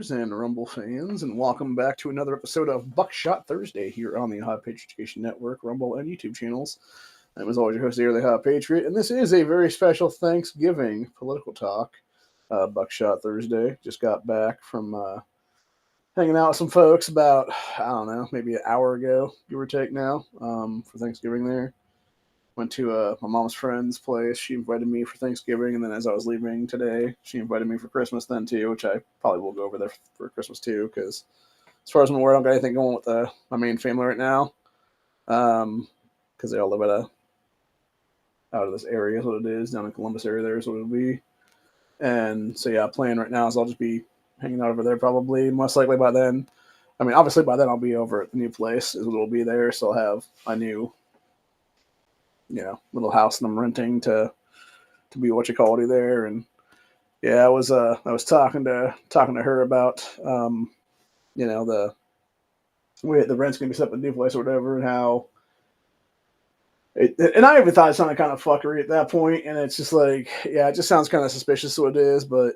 And Rumble fans, and welcome back to another episode of Buckshot Thursday here on the Hot Patriot Education Network, Rumble, and YouTube channels. I'm as always your host here, the Hot Patriot, and this is a very special Thanksgiving political talk. Buckshot Thursday. Just got back from hanging out with some folks about, I don't know, maybe an hour ago, give or take now, for Thanksgiving there. Went to my mom's friend's place. She invited me for Thanksgiving, and then as I was leaving today, she invited me for Christmas then too, which I probably will go over there for Christmas too, because as far as I'm aware, I don't got anything going with my main family right now, because they all live out of this area, is what it is, down in Columbus area there is what it'll be. And so yeah, plan right now is I'll just be hanging out over there probably, most likely by then. I mean, obviously by then I'll be over at the new place, is what it'll be there, so I'll have my new little house that I'm renting to be what you call it there. And yeah, I was talking to her about the way the rent's gonna be set up in the new place or whatever, and how and I even thought it sounded kind of fuckery at that point, and it's just like, yeah, it just sounds kind of suspicious what it is. But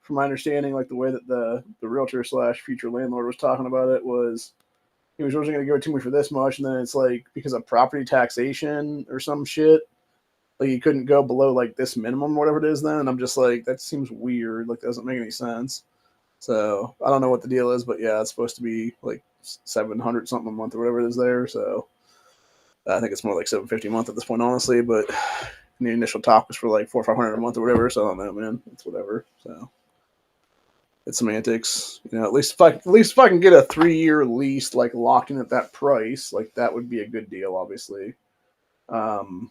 from my understanding, like the way that the realtor slash future landlord was talking about it was, he was originally going to give it to me for this much, and then it's like because of property taxation or some shit, like you couldn't go below like this minimum or whatever it is then. And I'm just like, that seems weird. Like, that doesn't make any sense. So I don't know what the deal is, but yeah, it's supposed to be like 700 something a month or whatever it is there. So I think it's more like 750 a month at this point, honestly. But the initial talk was for like 400 or 500 a month or whatever. So I don't know, man. It's whatever. So it's semantics, At least if I can get a 3-year lease like locked in at that price, like that would be a good deal, obviously. So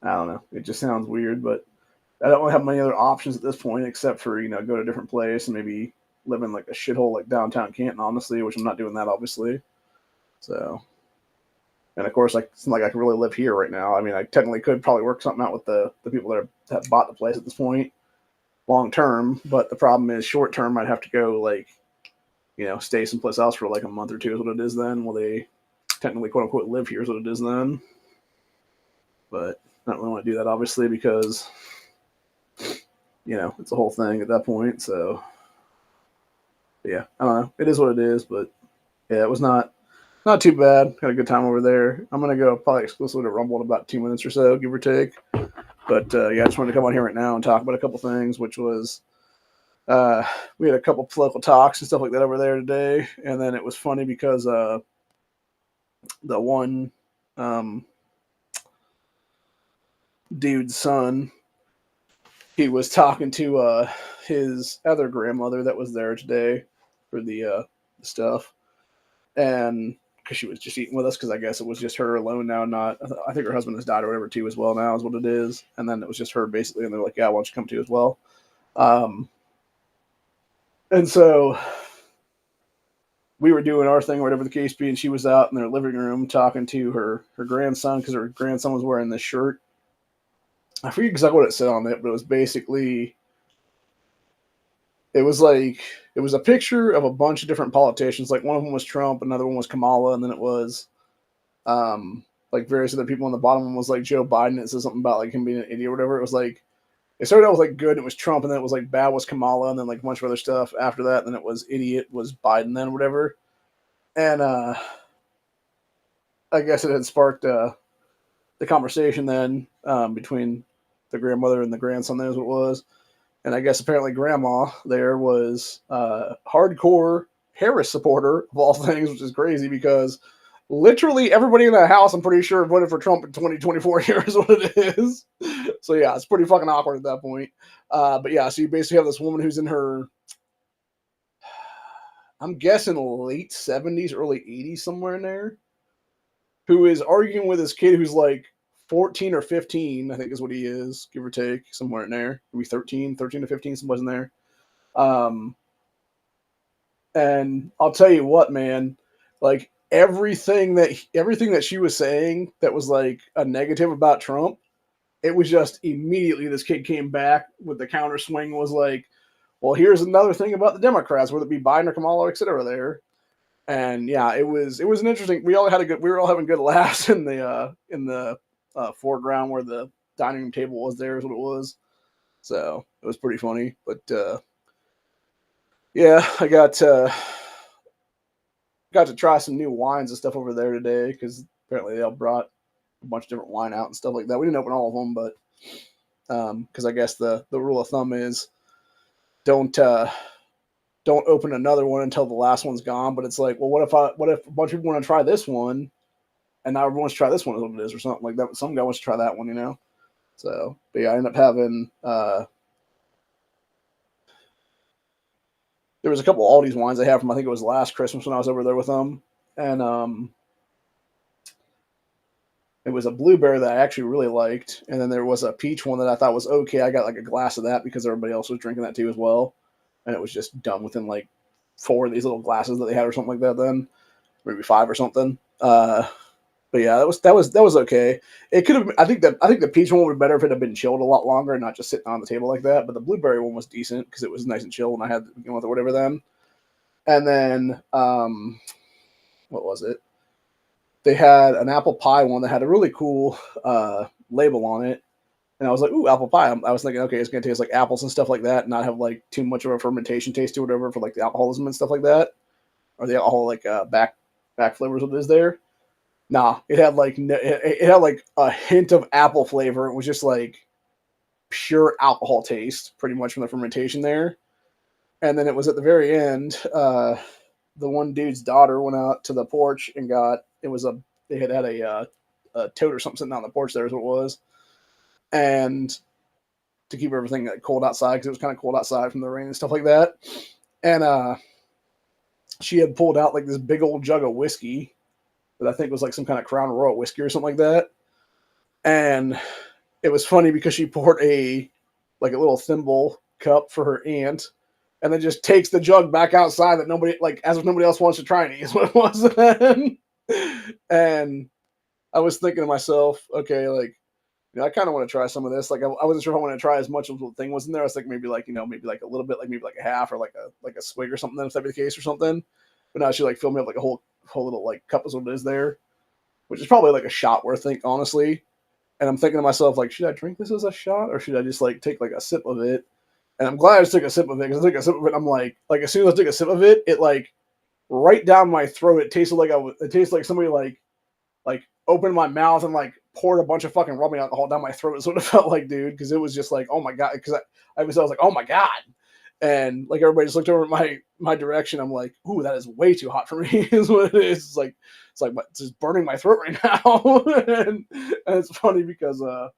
I don't know. It just sounds weird, but I don't really have many other options at this point except for go to a different place and maybe live in like a shithole like downtown Canton, honestly, which I'm not doing that, obviously. So, and of course, like it's not like I can really live here right now. I mean, I technically could probably work something out with the people that bought the place at this point, long term, but the problem is short term I'd have to go like stay someplace else for like a month or two is what it is then. Well, they technically quote unquote live here is what it is then, but I don't really want to do that, obviously, because it's a whole thing at that point. So yeah, I don't know, it is what it is. But yeah, it was not too bad. Had a good time over there. I'm gonna go probably exclusively to Rumble in about 2 minutes or so, give or take. But yeah, I just wanted to come on here right now and talk about a couple things, which was we had a couple political talks and stuff like that over there today. And then it was funny because the one dude's son, he was talking to his other grandmother that was there today for the stuff. And because she was just eating with us, because I guess it was just her alone now. Not, I think her husband has died or whatever too as well now is what it is. And then it was just her basically, and they're like, yeah, why don't you come too as well? And so we were doing our thing, whatever the case be, and she was out in their living room talking to her grandson, because her grandson was wearing this shirt. I forget exactly what it said on it, but it was basically, it was a picture of a bunch of different politicians. Like one of them was Trump, another one was Kamala, and then it was like various other people. On the bottom one was like Joe Biden. It says something about like him being an idiot or whatever. It was like, it started out with like good, and it was Trump, and then it was like bad was Kamala, and then like a bunch of other stuff after that. And then it was idiot was Biden, then whatever. And I guess it had sparked the conversation then between the grandmother and the grandson. That's what it was. And I guess apparently grandma there was hardcore Harris supporter of all things, which is crazy because literally everybody in that house, I'm pretty sure, voted for Trump in 2024 here is what it is. So yeah, it's pretty fucking awkward at that point. But yeah, so you basically have this woman who's in her, I'm guessing late 70s, early 80s, somewhere in there, who is arguing with this kid who's like 14 or 15, I think is what he is, give or take, somewhere in there. Maybe 13 to 15, somewhere in there. And I'll tell you what, man, like everything that she was saying that was like a negative about Trump, it was just immediately this kid came back with the counter swing, was like, well, here's another thing about the Democrats, whether it be Biden or Kamala, et cetera, there. And yeah, it was an interesting. We were all having good laughs in the foreground where the dining room table was. There is what it was. So it was pretty funny. But yeah, I got to try some new wines and stuff over there today because apparently they all brought a bunch of different wine out and stuff like that. We didn't open all of them, but because I guess the rule of thumb is don't open another one until the last one's gone. But it's like, well, what if a bunch of people want to try this one, and now everyone wants to try this one is what it is, or something like that. But some guy wants to try that one, you know. So, but yeah, I ended up having there was a couple of Aldi's wines I had from I think it was last Christmas when I was over there with them, and it was a blueberry that I actually really liked, and then there was a peach one that I thought was okay. I got like a glass of that because everybody else was drinking that too as well, and it was just done within like 4 of these little glasses that they had or something like that. Then maybe 5 or something. But yeah, that was okay. It could have. I think the peach one would be better if it had been chilled a lot longer and not just sitting on the table like that. But the blueberry one was decent because it was nice and chill, and I had with it whatever then. And then what was it? They had an apple pie one that had a really cool label on it, and I was like, "Ooh, apple pie!" I was thinking, okay, it's gonna taste like apples and stuff like that, and not have like too much of a fermentation taste to whatever for like the alcoholism and stuff like that, or the alcohol like back flavors what it is there. Nah, it had like it had like a hint of apple flavor. It was just like pure alcohol taste, pretty much from the fermentation there. And then it was at the very end. The one dude's daughter went out to the porch and got it was a they had a tote or something sitting on the porch. There is what it was, and to keep everything cold outside because it was kind of cold outside from the rain and stuff like that. And she had pulled out like this big old jug of whiskey that I think was like some kind of Crown Royal whiskey or something like that. And it was funny because she poured a little thimble cup for her aunt, and then just takes the jug back outside that nobody like as if nobody else wants to try any is what it was then. And I was thinking to myself, okay, like I kind of want to try some of this. Like I wasn't sure if I wanted to try as much of the thing was in there. I was thinking maybe like maybe like a little bit, like maybe like a half or like a swig or something. If that be the case or something. But now she like filled me up like a whole little like cup is what it is there, which is probably like a shot worth, honestly. And I'm thinking to myself like, should I drink this as a shot or should I just like take like a sip of it? And I'm glad I just took a sip of it because I took a sip of it. I'm like as soon as I took a sip of it, it like right down my throat. It tasted like it tasted like somebody like opened my mouth and like poured a bunch of fucking rubbing alcohol down my throat. Is what it felt like, dude. Because it was just like, oh my god. Because I was like, oh my god. And like everybody just looked over my direction. I'm like, ooh, that is way too hot for me. Is what it is. It's like it's just burning my throat right now. and it's funny because the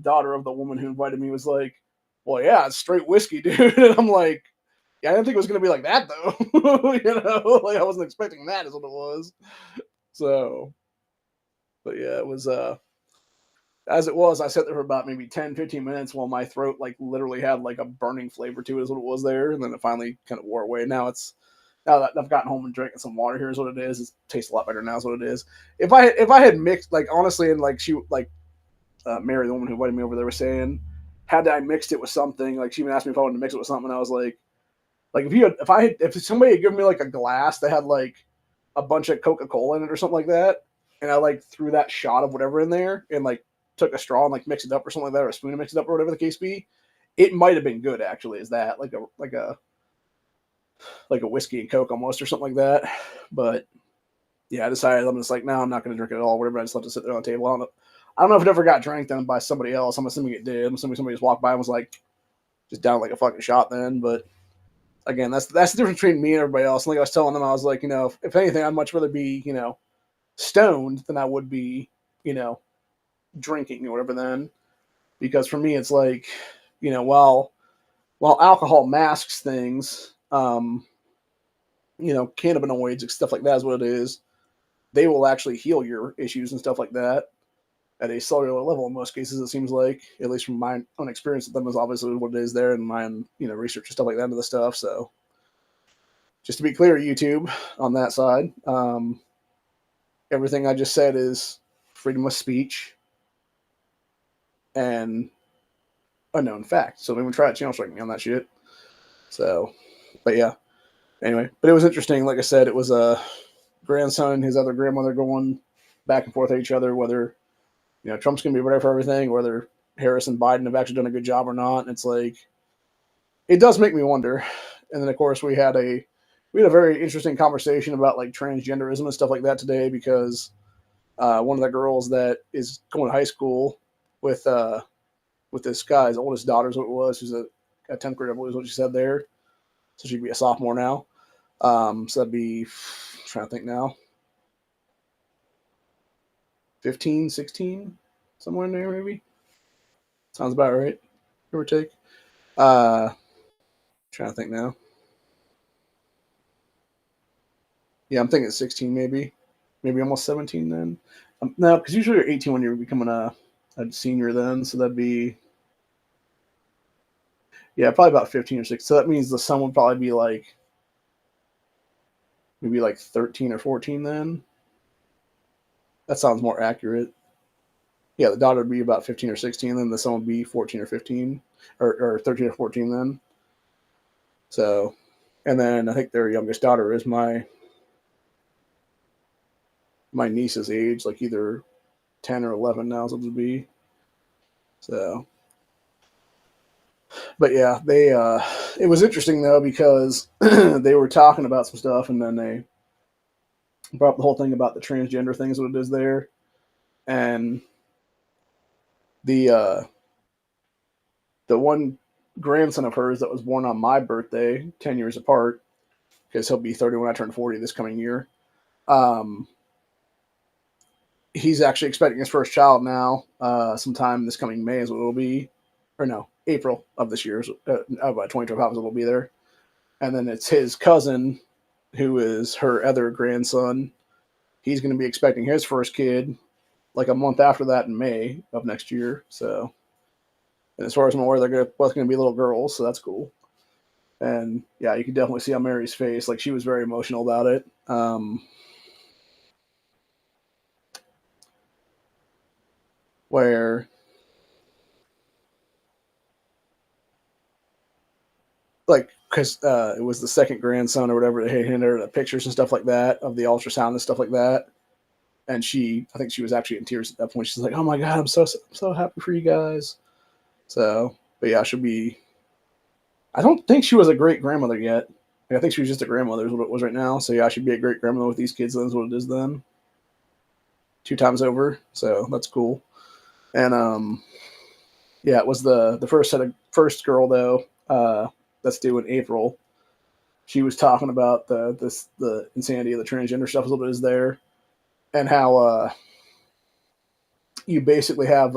daughter of the woman who invited me was like, well, yeah, it's straight whiskey, dude. And I'm like, yeah, I didn't think it was gonna be like that though. Like I wasn't expecting that. Is what it was. So, but yeah, it was as it was, I sat there for about maybe 10, 15 minutes while my throat like literally had like a burning flavor to it is what it was there. And then it finally kind of wore away. Now that I've gotten home and drinking some water here is what it is. It tastes a lot better now is what it is. If I had mixed like honestly and like she like Mary, the woman who invited me over there was saying, had I mixed it with something, like she even asked me if I wanted to mix it with something, and I was like if somebody had given me like a glass that had like a bunch of Coca-Cola in it or something like that, and I like threw that shot of whatever in there and like took a straw and like mixed it up or something like that, or a spoon and mixed it up or whatever the case be, it might have been good actually. Is that like a whiskey and Coke almost or something like that? But yeah, I decided I'm just like, no, I'm not going to drink it at all. Whatever, I just let it sit there on the table. I don't know if it ever got drank then by somebody else. I'm assuming it did. I'm assuming somebody just walked by and was like, just down like a fucking shot then. But again, that's the difference between me and everybody else. And like I was telling them, I was like, if anything, I'd much rather be, stoned than I would be, drinking or whatever then. Because for me, it's like, while alcohol masks things, cannabinoids, stuff like that is what it is. They will actually heal your issues and stuff like that at a cellular level in most cases, it seems like, at least from my own experience with them, is obviously what it is there and my own, research and stuff like that into the stuff. So just to be clear, YouTube on that side, everything I just said is freedom of speech and unknown fact. So even try to channel strike me on that shit. So, but yeah. Anyway, but it was interesting. Like I said, it was a grandson and his other grandmother going back and forth at each other, whether Trump's going to be better for everything, or whether Harris and Biden have actually done a good job or not. And it's like, it does make me wonder. And then of course we had a very interesting conversation about like transgenderism and stuff like that today, because one of the girls that is going to high school with this guy's oldest daughter is what it was, who's a 10th grade, I believe is what she said there. So she'd be a sophomore now. So that'd be, I'm trying to think now, 15, 16, somewhere in there maybe. Sounds about right, give or take. Trying to think now. Yeah, I'm thinking 16 maybe almost 17 then. No, because usually you're 18 when you're becoming a senior then, so that'd be, yeah, probably about 15 or 16. So that means the son would probably be like maybe like 13 or 14 then. That sounds more accurate. Yeah, the daughter would be about 15 or 16, then the son would be 14 or 15, or 13 or 14 then. So, and then I think their youngest daughter is my niece's age, like either 10 or 11 now, so it would be. So, but yeah, it was interesting though, because they were talking about some stuff, and then they brought up the whole thing about the transgender thing is what it is there. And the one grandson of hers that was born on my birthday, 10 years apart, because he'll be 30 when I turn 40 this coming year. He's actually expecting his first child now, sometime this coming May is what it'll be, or no, April of this year, about 2025 is what will be there. And then it's his cousin, who is her other grandson. He's going to be expecting his first kid like a month after that in May of next year. So, and as far as I'm aware, they're both going to be little girls, so that's cool. And yeah, you can definitely see on Mary's face, like she was very emotional about it. Where like, because it was the second grandson or whatever, they handed her the pictures and stuff like that of the ultrasound and stuff like that. And I think she was actually in tears at that point. She's like, "Oh my god, I'm so happy for you guys." So, but yeah, she'll be. I don't think she was a great grandmother yet. I think she was just a grandmother is what it was right now. So yeah, she'd be a great grandmother with these kids. That's what it is then. 2 times over. So that's cool. And yeah, it was the first girl though. That's due in April. She was talking about the insanity of the transgender stuff is what it is there, and how you basically have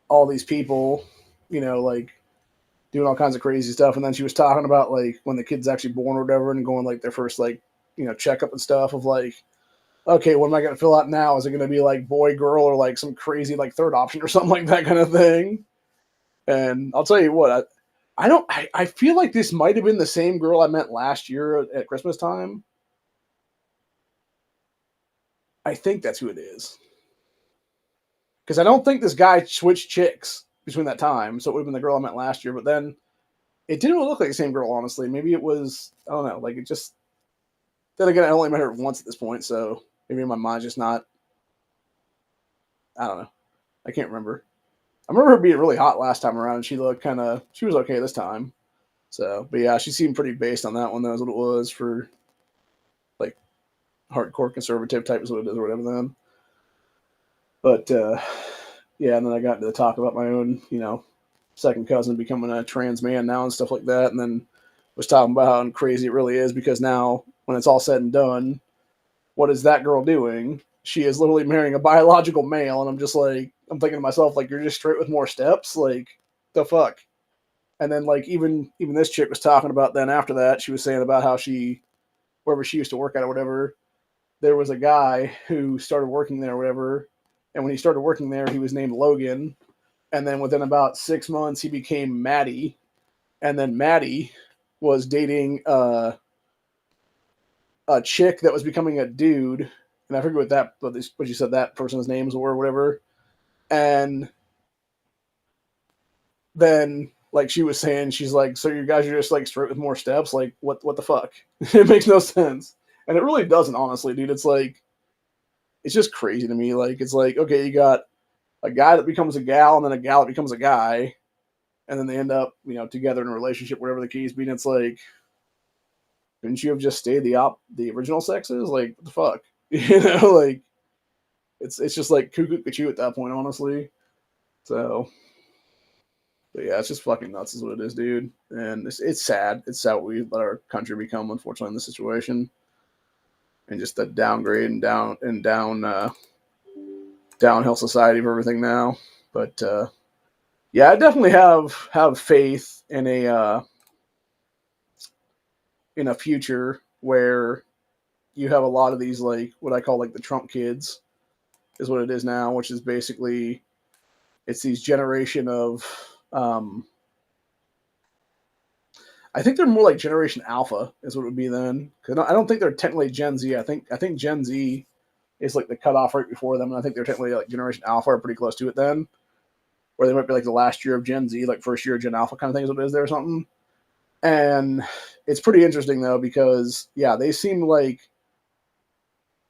all these people, like doing all kinds of crazy stuff. And then she was talking about like when the kid's actually born or whatever, and going like their first like checkup and stuff of like, okay, what am I going to fill out now? Is it going to be like boy, girl, or like some crazy like third option or something like that kind of thing? And I'll tell you what, I feel like this might have been the same girl I met last year at Christmas time. I think that's who it is. Because I don't think this guy switched chicks between that time. So it would have been the girl I met last year. But then it didn't really look like the same girl, honestly. Maybe it was, I don't know. Like it just, then again, I only met her once at this point. So maybe my mind's just not, I don't know. I can't remember. I remember her being really hot last time around. And she looked she was okay this time. So, but yeah, she seemed pretty based on that one. That was what it was for like hardcore conservative type is what it is or whatever then. But yeah, and then I got into the talk about my own, second cousin becoming a trans man now and stuff like that. And then was talking about how crazy it really is, because now when it's all said and done, what is that girl doing? She is literally marrying a biological male. And I'm just like, I'm thinking to myself, like, you're just straight with more steps. Like, the fuck? And then like even this chick was talking about then after that, she was saying about how wherever she used to work at or whatever, there was a guy who started working there or whatever. And when he started working there, he was named Logan. And then within about 6 months, he became Maddie. And then Maddie was dating a chick that was becoming a dude. And I forget what you said that person's names were or whatever. And then like she was saying, she's like, so you guys are just like straight with more steps? Like what the fuck? It makes no sense. And it really doesn't, honestly, dude. It's like, it's just crazy to me. Like, it's like, okay, you got a guy that becomes a gal and then a gal that becomes a guy, and then they end up, together in a relationship, whatever the case being. It's like, couldn't you have just stayed the original sexes? Like, what the fuck? Like, it's just like cuckoo at that point, honestly. So, but yeah, it's just fucking nuts, is what it is, dude. And it's sad. It's sad what we let our country become, unfortunately, in this situation, and just the downgrade and downhill society of everything now. But yeah, I definitely have faith in a future where you have a lot of these, like, what I call like the Trump kids, is what it is now, which is basically, it's these generation of I think they're more like Generation Alpha is what it would be then, because I don't think they're technically Gen Z. I think Gen Z is like the cutoff right before them, and I think they're technically like Generation Alpha or pretty close to it then, or they might be like the last year of Gen Z, like first year of Gen Alpha kind of thing is what it is there or something. And it's pretty interesting though, because yeah, they seem like,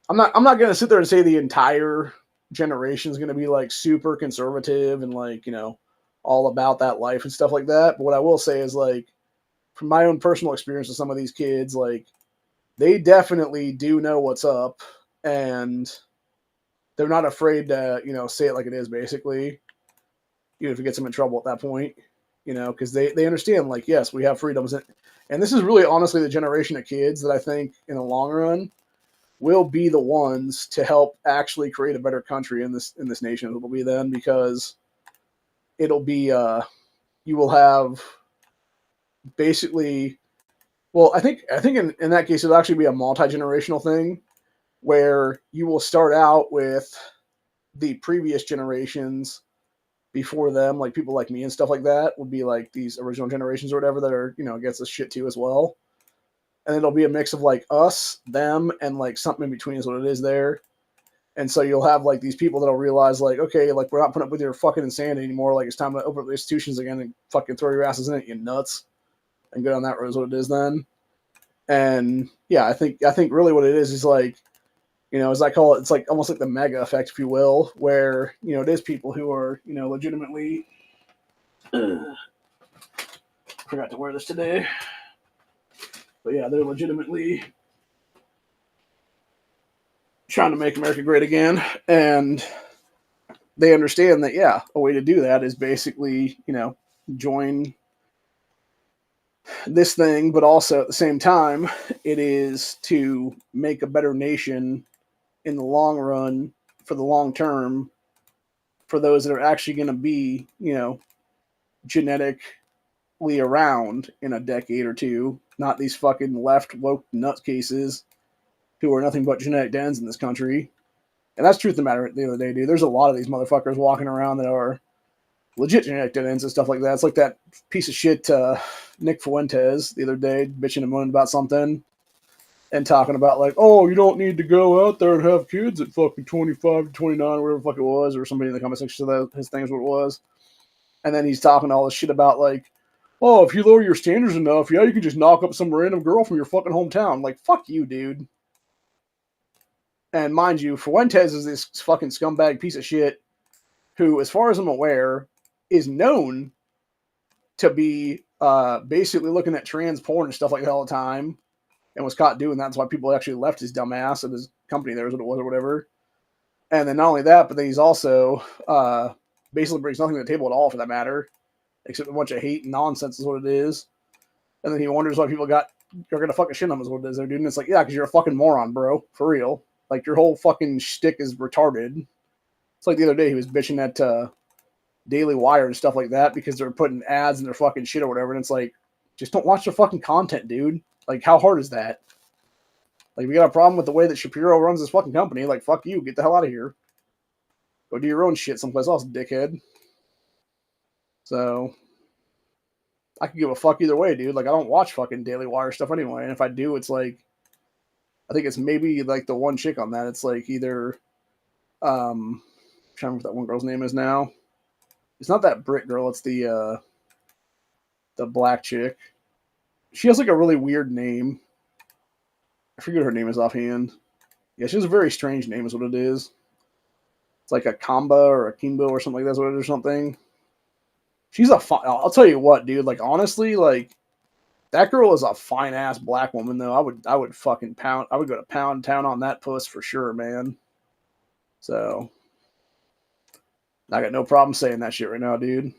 I'm not going to sit there and say the entire generation is going to be like super conservative and like, all about that life and stuff like that. But what I will say is, like, from my own personal experience with some of these kids, like, they definitely do know what's up, and they're not afraid to, say it like it is, basically, even if it gets them in trouble at that point, because they understand, like, yes, we have freedoms. And this is really honestly the generation of kids that I think in the long run will be the ones to help actually create a better country in this nation. It'll be then, because it'll be you will have basically, well, I think in that case it'll actually be a multi-generational thing, where you will start out with the previous generations before them, like people like me and stuff like that, would be like these original generations or whatever that are, against this shit too as well. And it'll be a mix of like us, them, and like something in between is what it is there. And so you'll have like these people that'll realize, like, okay, like, we're not putting up with your fucking insanity anymore. Like, it's time to open up the institutions again and fucking throw your asses in it, you nuts, and go down that road is what it is then. And yeah, I think really what it is like, as I call it, it's like almost like the mega effect, if you will, where, it is people who are, legitimately forgot to wear this today. But yeah, they're legitimately trying to make America great again. And they understand that, yeah, a way to do that is basically, join this thing, but also at the same time, it is to make a better nation in the long run, for the long term, for those that are actually going to be, genetically around in a decade or two, not these fucking left woke nutcases who are nothing but genetic dens in this country. And that's truth of the matter at the end of the day, dude. There's a lot of these motherfuckers walking around that are legit genetic dens and stuff like that. It's like that piece of shit Nick Fuentes the other day, bitching and moaning about something and talking about, like, oh, you don't need to go out there and have kids at fucking 25 to 29 or whatever the fuck it was, or somebody in the comment section said that his thing is what it was. And then he's talking all this shit about, like, oh, if you lower your standards enough, yeah, you can just knock up some random girl from your fucking hometown. Like, fuck you, dude. And mind you, Fuentes is this fucking scumbag piece of shit who, as far as I'm aware, is known to be basically looking at trans porn and stuff like that all the time, and was caught doing that. That's why people actually left his dumb ass at his company there, is what it was, or whatever. And then not only that, but then he's also basically brings nothing to the table at all, for that matter, except a bunch of hate and nonsense is what it is. And then he wonders why people are going to fucking shit on him, is what it is there, dude. And it's like, yeah, because you're a fucking moron, bro. For real. Like, your whole fucking shtick is retarded. It's like the other day he was bitching at Daily Wire and stuff like that because they're putting ads in their fucking shit or whatever. And it's like, just don't watch the fucking content, dude. Like, how hard is that? Like, if you got a problem with the way that Shapiro runs this fucking company, like, fuck you. Get the hell out of here. Go do your own shit someplace else, dickhead. So, I could give a fuck either way, dude. Like, I don't watch fucking Daily Wire stuff anyway. And if I do, it's like, I think it's maybe like the one chick on that. It's like either, I'm trying to remember what that one girl's name is now. It's not that Brit girl. It's the black chick. She has like a really weird name. I forget what her name is offhand. Yeah, she has a very strange name, is what it is. It's like a Kamba or a Kimbo or something like that, or something. She's a fine. I'll tell you what, dude. Like honestly, like that girl is a fine ass black woman though. I would fucking pound. I would go to Pound Town on that puss for sure, man. So I got no problem saying that shit right now, dude.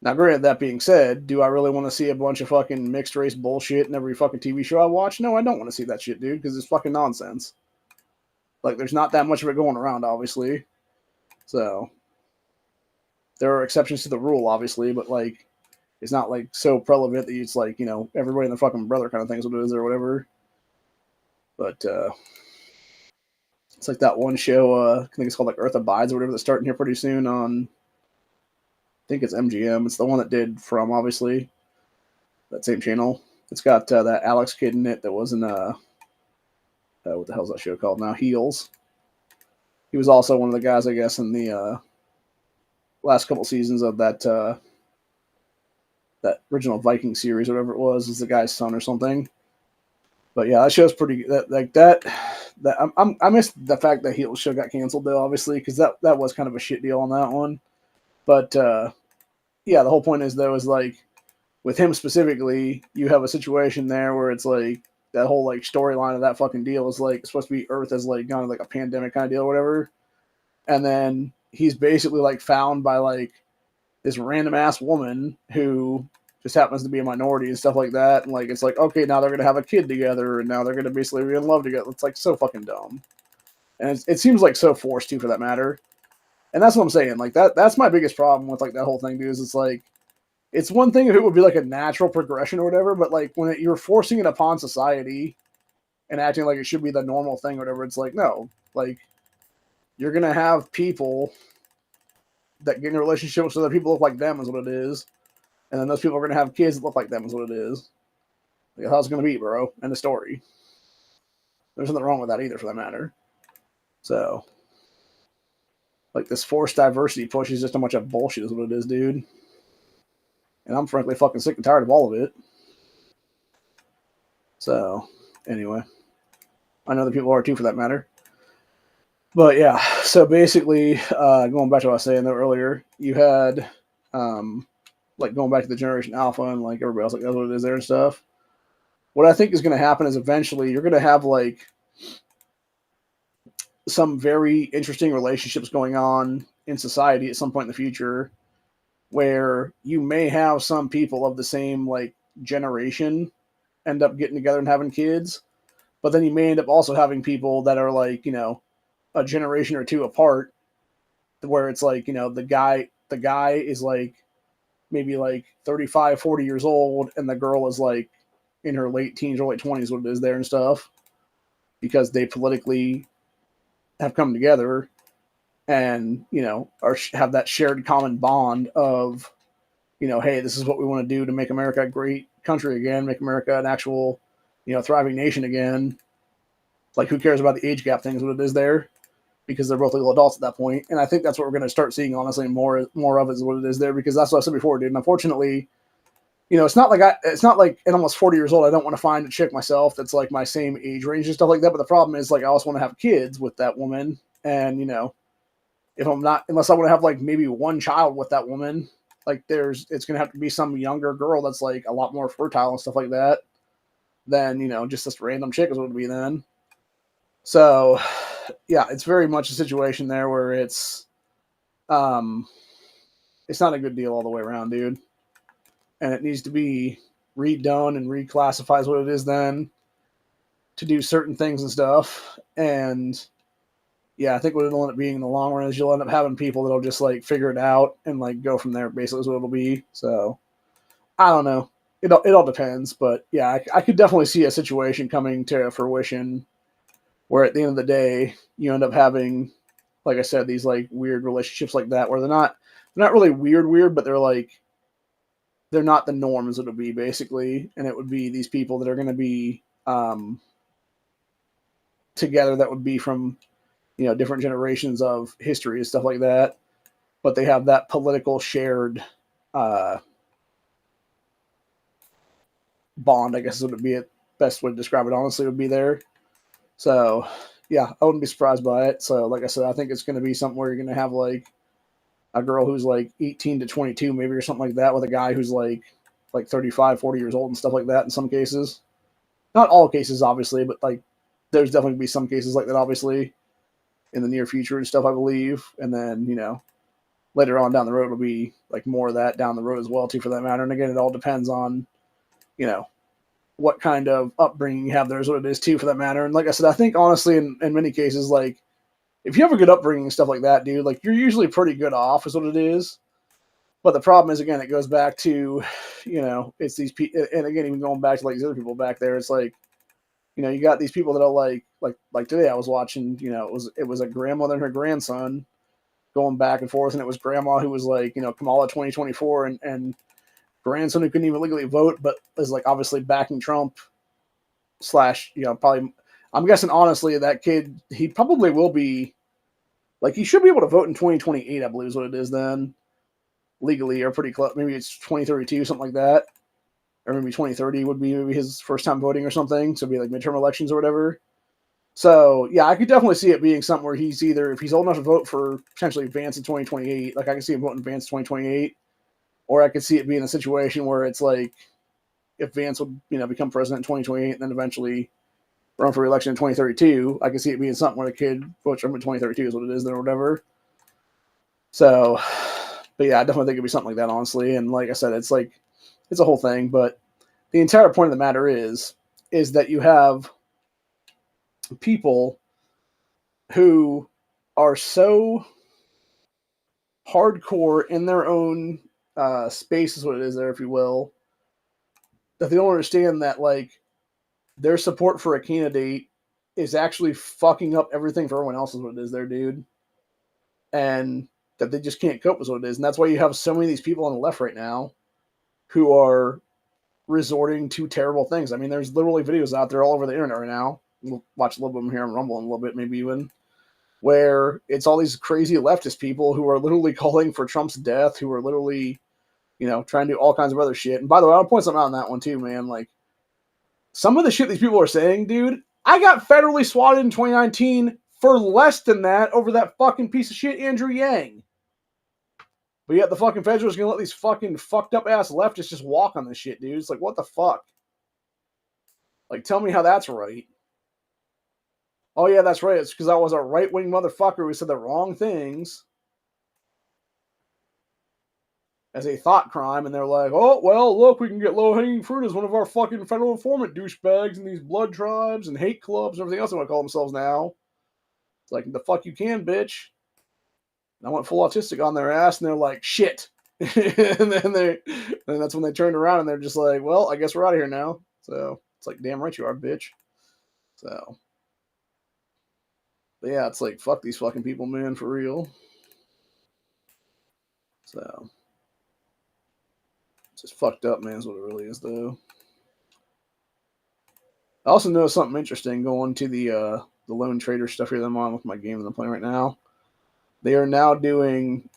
Now, granted, that being said, do I really want to see a bunch of fucking mixed race bullshit in every fucking TV show I watch? No, I don't want to see that shit, dude, because it's fucking nonsense. Like, there's not that much of it going around, obviously. So, there are exceptions to the rule, obviously, but, like, it's not, like, so prevalent that it's, like, everybody and their fucking brother kind of thing is what it is or whatever. But, it's like that one show, I think it's called, like, Earth Abides or whatever, that's starting here pretty soon on, I think it's MGM. It's the one that did From, obviously, that same channel. It's got that Alex kid in it that was in, what the hell's that show called now? Heels. He was also one of the guys, I guess, in the last couple seasons of that original Viking series, or whatever it was. Is the guy's son or something? But yeah, that show's pretty like that. I missed the fact that Heels show got canceled though, obviously, because that was kind of a shit deal on that one. But yeah, the whole point is though is like with him specifically, you have a situation there where it's like that whole like storyline of that fucking deal is like supposed to be Earth as like kind of like a pandemic kind of deal or whatever, and then he's basically like found by like this random ass woman who just happens to be a minority and stuff like that, and like it's like okay, now they're gonna have a kid together and now they're gonna basically be in love together. It's like so fucking dumb, and it seems like so forced too for that matter. And that's what I'm saying. Like that's my biggest problem with like that whole thing, dude. Is it's like it's one thing if it would be like a natural progression or whatever, but like when you're forcing it upon society and acting like it should be the normal thing or whatever, it's like no, like you're gonna have people that get in relationships with other people look like them is what it is, and then those people are gonna have kids that look like them is what it is. Like how it's gonna be, bro. And the story. There's nothing wrong with that either, for that matter. So, like this forced diversity push is just a bunch of bullshit, is what it is, dude. And I'm frankly fucking sick and tired of all of it. So, anyway, I know that people are too, for that matter. But yeah, so basically, going back to what I was saying though earlier, you had like going back to the Generation Alpha and like everybody else, like that's what it is there and stuff. What I think is going to happen is eventually you're going to have like some very interesting relationships going on in society at some point in the future, where you may have some people of the same like generation end up getting together and having kids, but then you may end up also having people that are like a generation or two apart, where it's like the guy is like maybe like 35 40 years old and the girl is like in her late teens or late 20s, what it is there and stuff, because they politically have come together and have that shared common bond of hey, this is what we want to do to make America a great country again, make America an actual thriving nation again. Like who cares about the age gap things, what it is there, because they're both legal adults at that point. And I think that's what we're going to start seeing, honestly, more of is what it is there, because that's what I said before, dude. And unfortunately, it's not like at almost 40 years old, I don't want to find a chick myself that's like my same age range and stuff like that. But the problem is like I also want to have kids with that woman, and if I'm not, unless I want to have like maybe one child with that woman, like it's going to have to be some younger girl that's like a lot more fertile and stuff like that than just this random chick is what it would be then. So yeah, it's very much a situation there where it's not a good deal all the way around, dude. And it needs to be redone and reclassifies what it is then to do certain things and stuff. And yeah, I think what it'll end up being in the long run is you'll end up having people that'll just like figure it out and like go from there, basically is what it'll be. So I don't know. It all depends. But yeah, I could definitely see a situation coming to fruition where at the end of the day, you end up having, like I said, these like weird relationships like that where they're not really weird, but they're not the norms it would be, basically. And it would be these people that are going to be together that would be from, different generations of history and stuff like that. But they have that political shared bond, I guess would be the best way to describe it, honestly, would be there. So, yeah, I wouldn't be surprised by it. So, like I said, I think it's going to be something where you're going to have like a girl who's like 18 to 22, maybe, or something like that, with a guy who's like 35, 40 years old and stuff like that in some cases. Not all cases, obviously, but like there's definitely be some cases like that, obviously, in the near future and stuff, I believe. And then, later on down the road will be like more of that down the road as well, too, for that matter. And again, it all depends on, what kind of upbringing you have there is what it is, too, for that matter. And like I said, I think honestly, in many cases, like if you have a good upbringing and stuff like that, dude, like you're usually pretty good off, is what it is. But the problem is, again, it goes back to, it's these people, and again, even going back to like these other people back there, it's like, you got these people that are like today I was watching, it was a grandmother and her grandson going back and forth, and it was grandma who was like, Kamala 2024, and grandson who couldn't even legally vote, but is like obviously backing Trump slash, probably, I'm guessing honestly that kid, he probably will be, like he should be able to vote in 2028, I believe is what it is then, legally, or pretty close. Maybe it's 2032, something like that. Or maybe 2030 would be maybe his first time voting or something. So it'd be like midterm elections or whatever. So, yeah, I could definitely see it being something where he's either, if he's old enough to vote for potentially Vance in 2028, like I can see him voting Vance in 2028, or I could see it being a situation where it's like, if Vance would, become president in 2028 and then eventually run for re-election in 2032, I can see it being something where the kid votes for him in 2032 is what it is then or whatever. So, but yeah, I definitely think it'd be something like that, honestly. And like I said, it's like, it's a whole thing, but the entire point of the matter is that you have people who are so hardcore in their own space, is what it is there, if you will, that they don't understand that like their support for a candidate is actually fucking up everything for everyone else, is what it is there, dude. And that they just can't cope with what it is. And that's why you have so many of these people on the left right now who are resorting to terrible things. I mean, there's literally videos out there all over the internet right now. We'll watch a little bit of them here on Rumble in a little bit, maybe even, where it's all these crazy leftist people who are literally calling for Trump's death, who are literally, trying to do all kinds of other shit. And by the way, I'll point something out on that one too, man. Like, some of the shit these people are saying, dude, I got federally swatted in 2019 for less than that over that fucking piece of shit Andrew Yang. But yet the fucking federals are going to let these fucking fucked up ass leftists just walk on this shit, dude. It's like, what the fuck? Like, tell me how that's right. Oh, yeah, that's right. It's because I was a right-wing motherfucker who said the wrong things as a thought crime, and they're like, oh, well, look, we can get low-hanging fruit as one of our fucking federal informant douchebags and these blood tribes and hate clubs and everything else they want to call themselves now. It's like, the fuck you can, bitch. And I went full autistic on their ass, and they're like, shit. and that's when they turned around, and they're just like, well, I guess we're out of here now. So it's like, damn right you are, bitch. So, but yeah, it's like, fuck these fucking people, man, for real. So, it's just fucked up, man, is what it really is, though. I also know something interesting going to the Lone Trader stuff here that I'm on with my game that I'm playing right now. They are now doing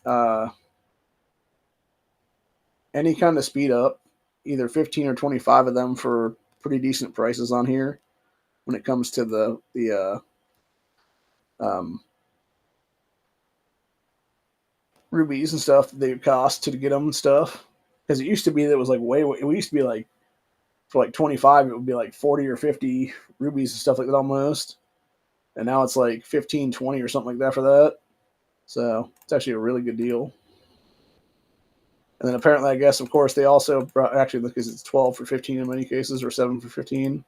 any kind of speed up, either 15 or 25 of them for pretty decent prices on here when it comes to the rubies and stuff that they cost to get them and stuff. Because it used to be that it was like it used to be like for like 25, it would be like 40 or 50 rubies and stuff like that almost. And now it's like 15, 20 or something like that for that. So it's actually a really good deal. And then apparently, I guess, of course, they also brought, actually, because it's 12 for 15 in many cases, or 7 for 15.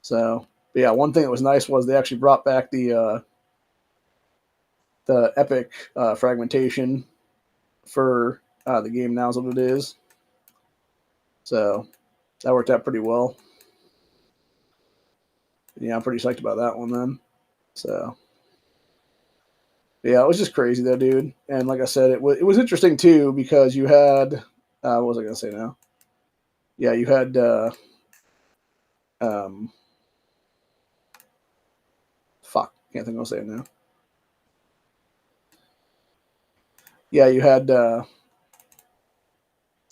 So, but yeah, one thing that was nice was they actually brought back the epic fragmentation for the game now is what it is. So that worked out pretty well. Yeah, I'm pretty psyched about that one then. So, yeah, it was just crazy though, dude. And like I said, it was interesting too because you had what was I gonna say now? Yeah, you had fuck, can't think of what I'm saying now. Yeah, you had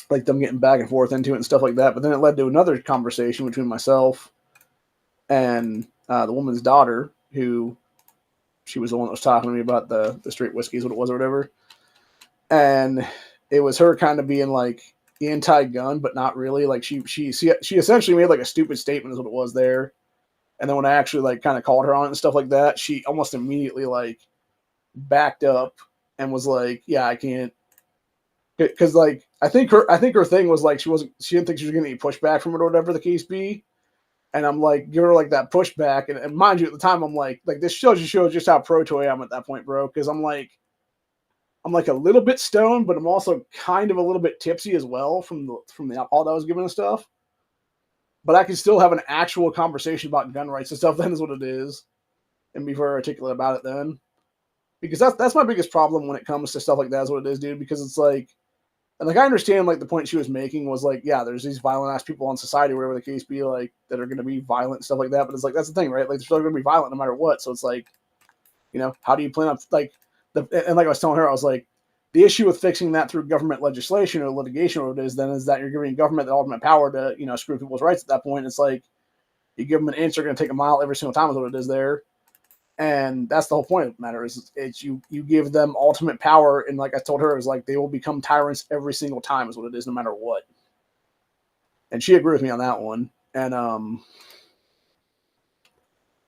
like them getting back and forth into it and stuff like that. But then it led to another conversation between myself and the woman's daughter, who she was the one that was talking to me about the straight whiskey is what it was or whatever. And it was her kind of being like anti-gun, but not really. Like she essentially made like a stupid statement is what it was there. And then when I actually like kind of called her on it and stuff like that, she almost immediately like backed up and was like, "Yeah, I can't." Because like I think her thing was like she didn't think she was getting any pushback from it or whatever the case be. And I'm like, give her like that pushback, and mind you, at the time I'm like this shows just how pro toy I am at that point, bro. Because I'm like a little bit stoned, but I'm also kind of a little bit tipsy as well from the alcohol that I was given and stuff. But I can still have an actual conversation about gun rights and stuff. Then is what it is, and be very articulate about it then. Because that's my biggest problem when it comes to stuff like that is what it is, dude. Because it's like, and like I understand like the point she was making was like, yeah, there's these violent ass people in society, whatever the case be, like that are going to be violent and stuff like that. But it's like that's the thing, right? Like they're still going to be violent no matter what. So it's like, how do you plan on like and like I was telling her, I was like, the issue with fixing that through government legislation or litigation or what it is then is that you're giving government the ultimate power to screw people's rights at that point. It's like you give them an inch, they're going to take a mile every single time is what it is there. And that's the whole point of the matter is it's you give them ultimate power. And like I told her, it was like they will become tyrants every single time is what it is, no matter what. And she agreed with me on that one. And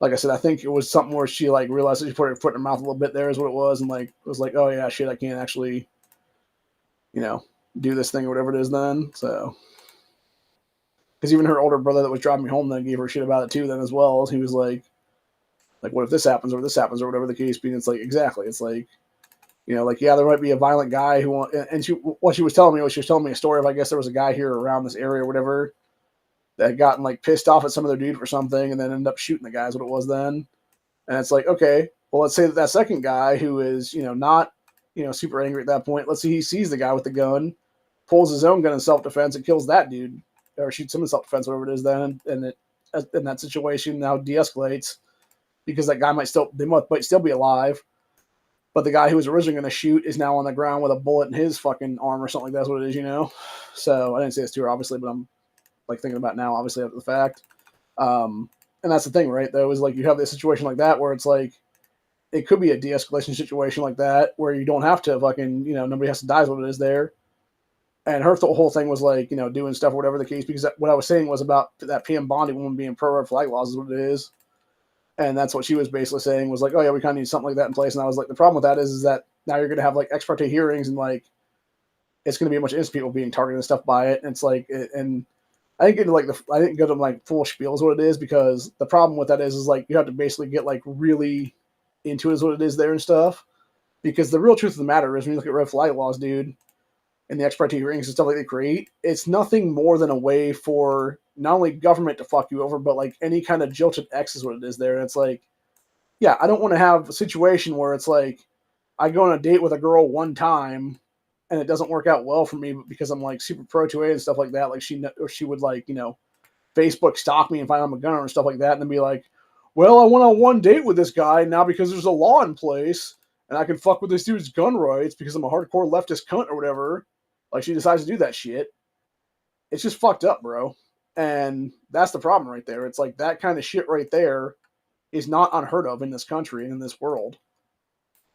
like I said, I think it was something where she like realized that she put her foot in her mouth a little bit there is what it was. And like was like, oh yeah, shit, I can't actually, do this thing or whatever it is then. So because even her older brother that was driving me home then gave her shit about it too then as well. He was like, what if this happens or whatever the case being? It's like, exactly. It's like, like, yeah, there might be a violent guy who and what she was telling me was she was telling me a story of, I guess there was a guy here around this area or whatever that had gotten like pissed off at some other dude for something and then ended up shooting the guy is what it was then. And it's like, okay, well, let's say that second guy who is, not, super angry at that point. Let's say he sees the guy with the gun, pulls his own gun in self-defense and kills that dude or shoots him in self-defense, whatever it is then. And it, in that situation now de-escalates. Because that guy might still be alive, but the guy who was originally going to shoot is now on the ground with a bullet in his fucking arm or something like that's what it is, So I didn't say this to her obviously, but I'm like thinking about it now, obviously after the fact. And that's the thing, right? Though is like you have this situation like that where it's like it could be a de-escalation situation like that where you don't have to fucking nobody has to die is what it is there. And her whole thing was like doing stuff or whatever the case because what I was saying was about that PM Bondi woman being pro red flag laws is what it is. And that's what she was basically saying was like, oh yeah, we kind of need something like that in place. And I was like, the problem with that is that now you're going to have like ex parte hearings and like, it's going to be a bunch of innocent people being targeted and stuff by it. And it's like, and I didn't get to I didn't go to like full spiel is what it is because the problem with that is like, you have to basically get like really into it is what it is there and stuff. Because the real truth of the matter is when you look at red flag laws, dude, and the ex parte hearings and stuff like they create, it's nothing more than a way for not only government to fuck you over, but like any kind of jilted ex is what it is there. And it's like, yeah, I don't want to have a situation where it's like I go on a date with a girl one time and it doesn't work out well for me, but because I'm like super pro 2A and stuff like that, like she would like, Facebook stalk me and find I'm a gunner and stuff like that. And then be like, well, I went on one date with this guy now because there's a law in place and I can fuck with this dude's gun rights because I'm a hardcore leftist cunt or whatever. Like she decides to do that shit. It's just fucked up, bro. And that's the problem right there. It's like that kind of shit right there is not unheard of in this country and in this world.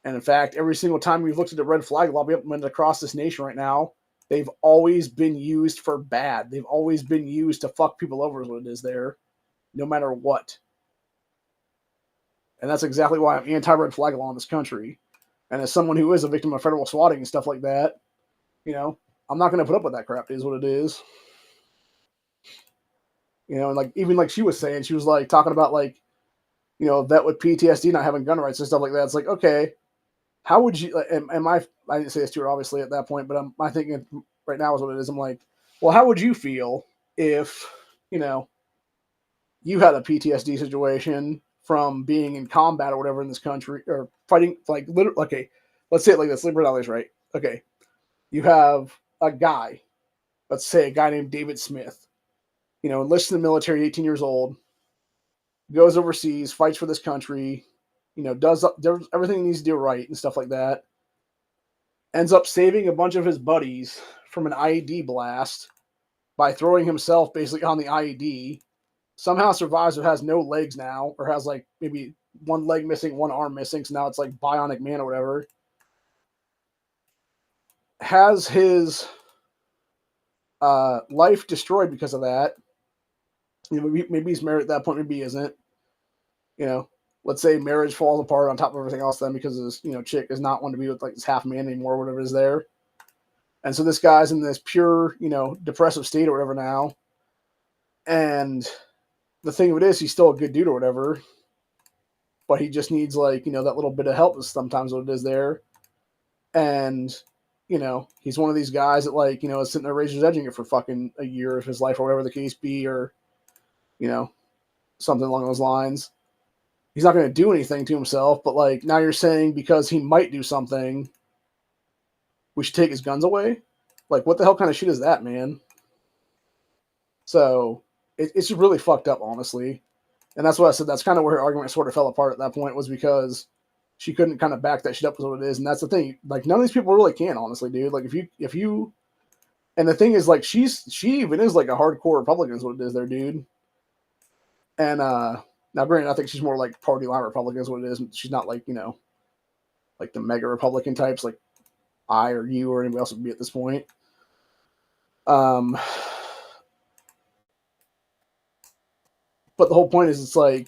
And in fact, every single time we've looked at the red flag law implemented across this nation right now, they've always been used for bad. They've always been used to fuck people over is what it is there, no matter what. And that's exactly why I'm anti-red flag law in this country. And as someone who is a victim of federal swatting and stuff like that, I'm not going to put up with that crap, is what it is. And like, even like she was saying, she was like talking about like, a vet with PTSD not having gun rights and stuff like that. It's like, okay, how would you, I didn't say this to her obviously at that point, but my thinking right now is what it is. I'm like, well, how would you feel if, you had a PTSD situation from being in combat or whatever in this country or fighting, like literally, okay, let's say it like this, liberalities, right? Okay. You have a guy, let's say a guy named David Smith, enlists in the military, 18 years old, goes overseas, fights for this country, does everything he needs to do right and stuff like that, ends up saving a bunch of his buddies from an IED blast by throwing himself basically on the IED somehow survives but has no legs now, or has like maybe one leg missing, one arm missing, so now it's like Bionic Man or whatever. Has his life destroyed because of that. You know, maybe he's married at that point, maybe he isn't. You know, let's say marriage falls apart on top of everything else then because this, you know, chick is not one to be with like this half man anymore, whatever is there. And so this guy's in this pure, you know, depressive state or whatever now. And the thing of it is, he's still a good dude or whatever, but he just needs like, you know, that little bit of help is sometimes what it is there. And, you know, he's one of these guys that like, you know, is sitting there razor's edging it for fucking a year of his life or whatever the case be, or, you know, something along those lines. He's not going to do anything to himself, but like now you're saying because he might do something, we should take his guns away? Like, what the hell kind of shit is that, man? So it's just really fucked up, honestly. And that's what I said. That's kind of where her argument sort of fell apart at that point, was because she couldn't kind of back that shit up with what it is. And that's the thing. Like, none of these people really can, honestly, dude. Like, if you, and the thing is, like, she even is like a hardcore Republican, is what it is there, dude. And now, granted, I think she's more like party line Republican, is what it is. She's not like, you know, like the mega Republican types, like I or you or anybody else would be at this point. But the whole point is, it's like,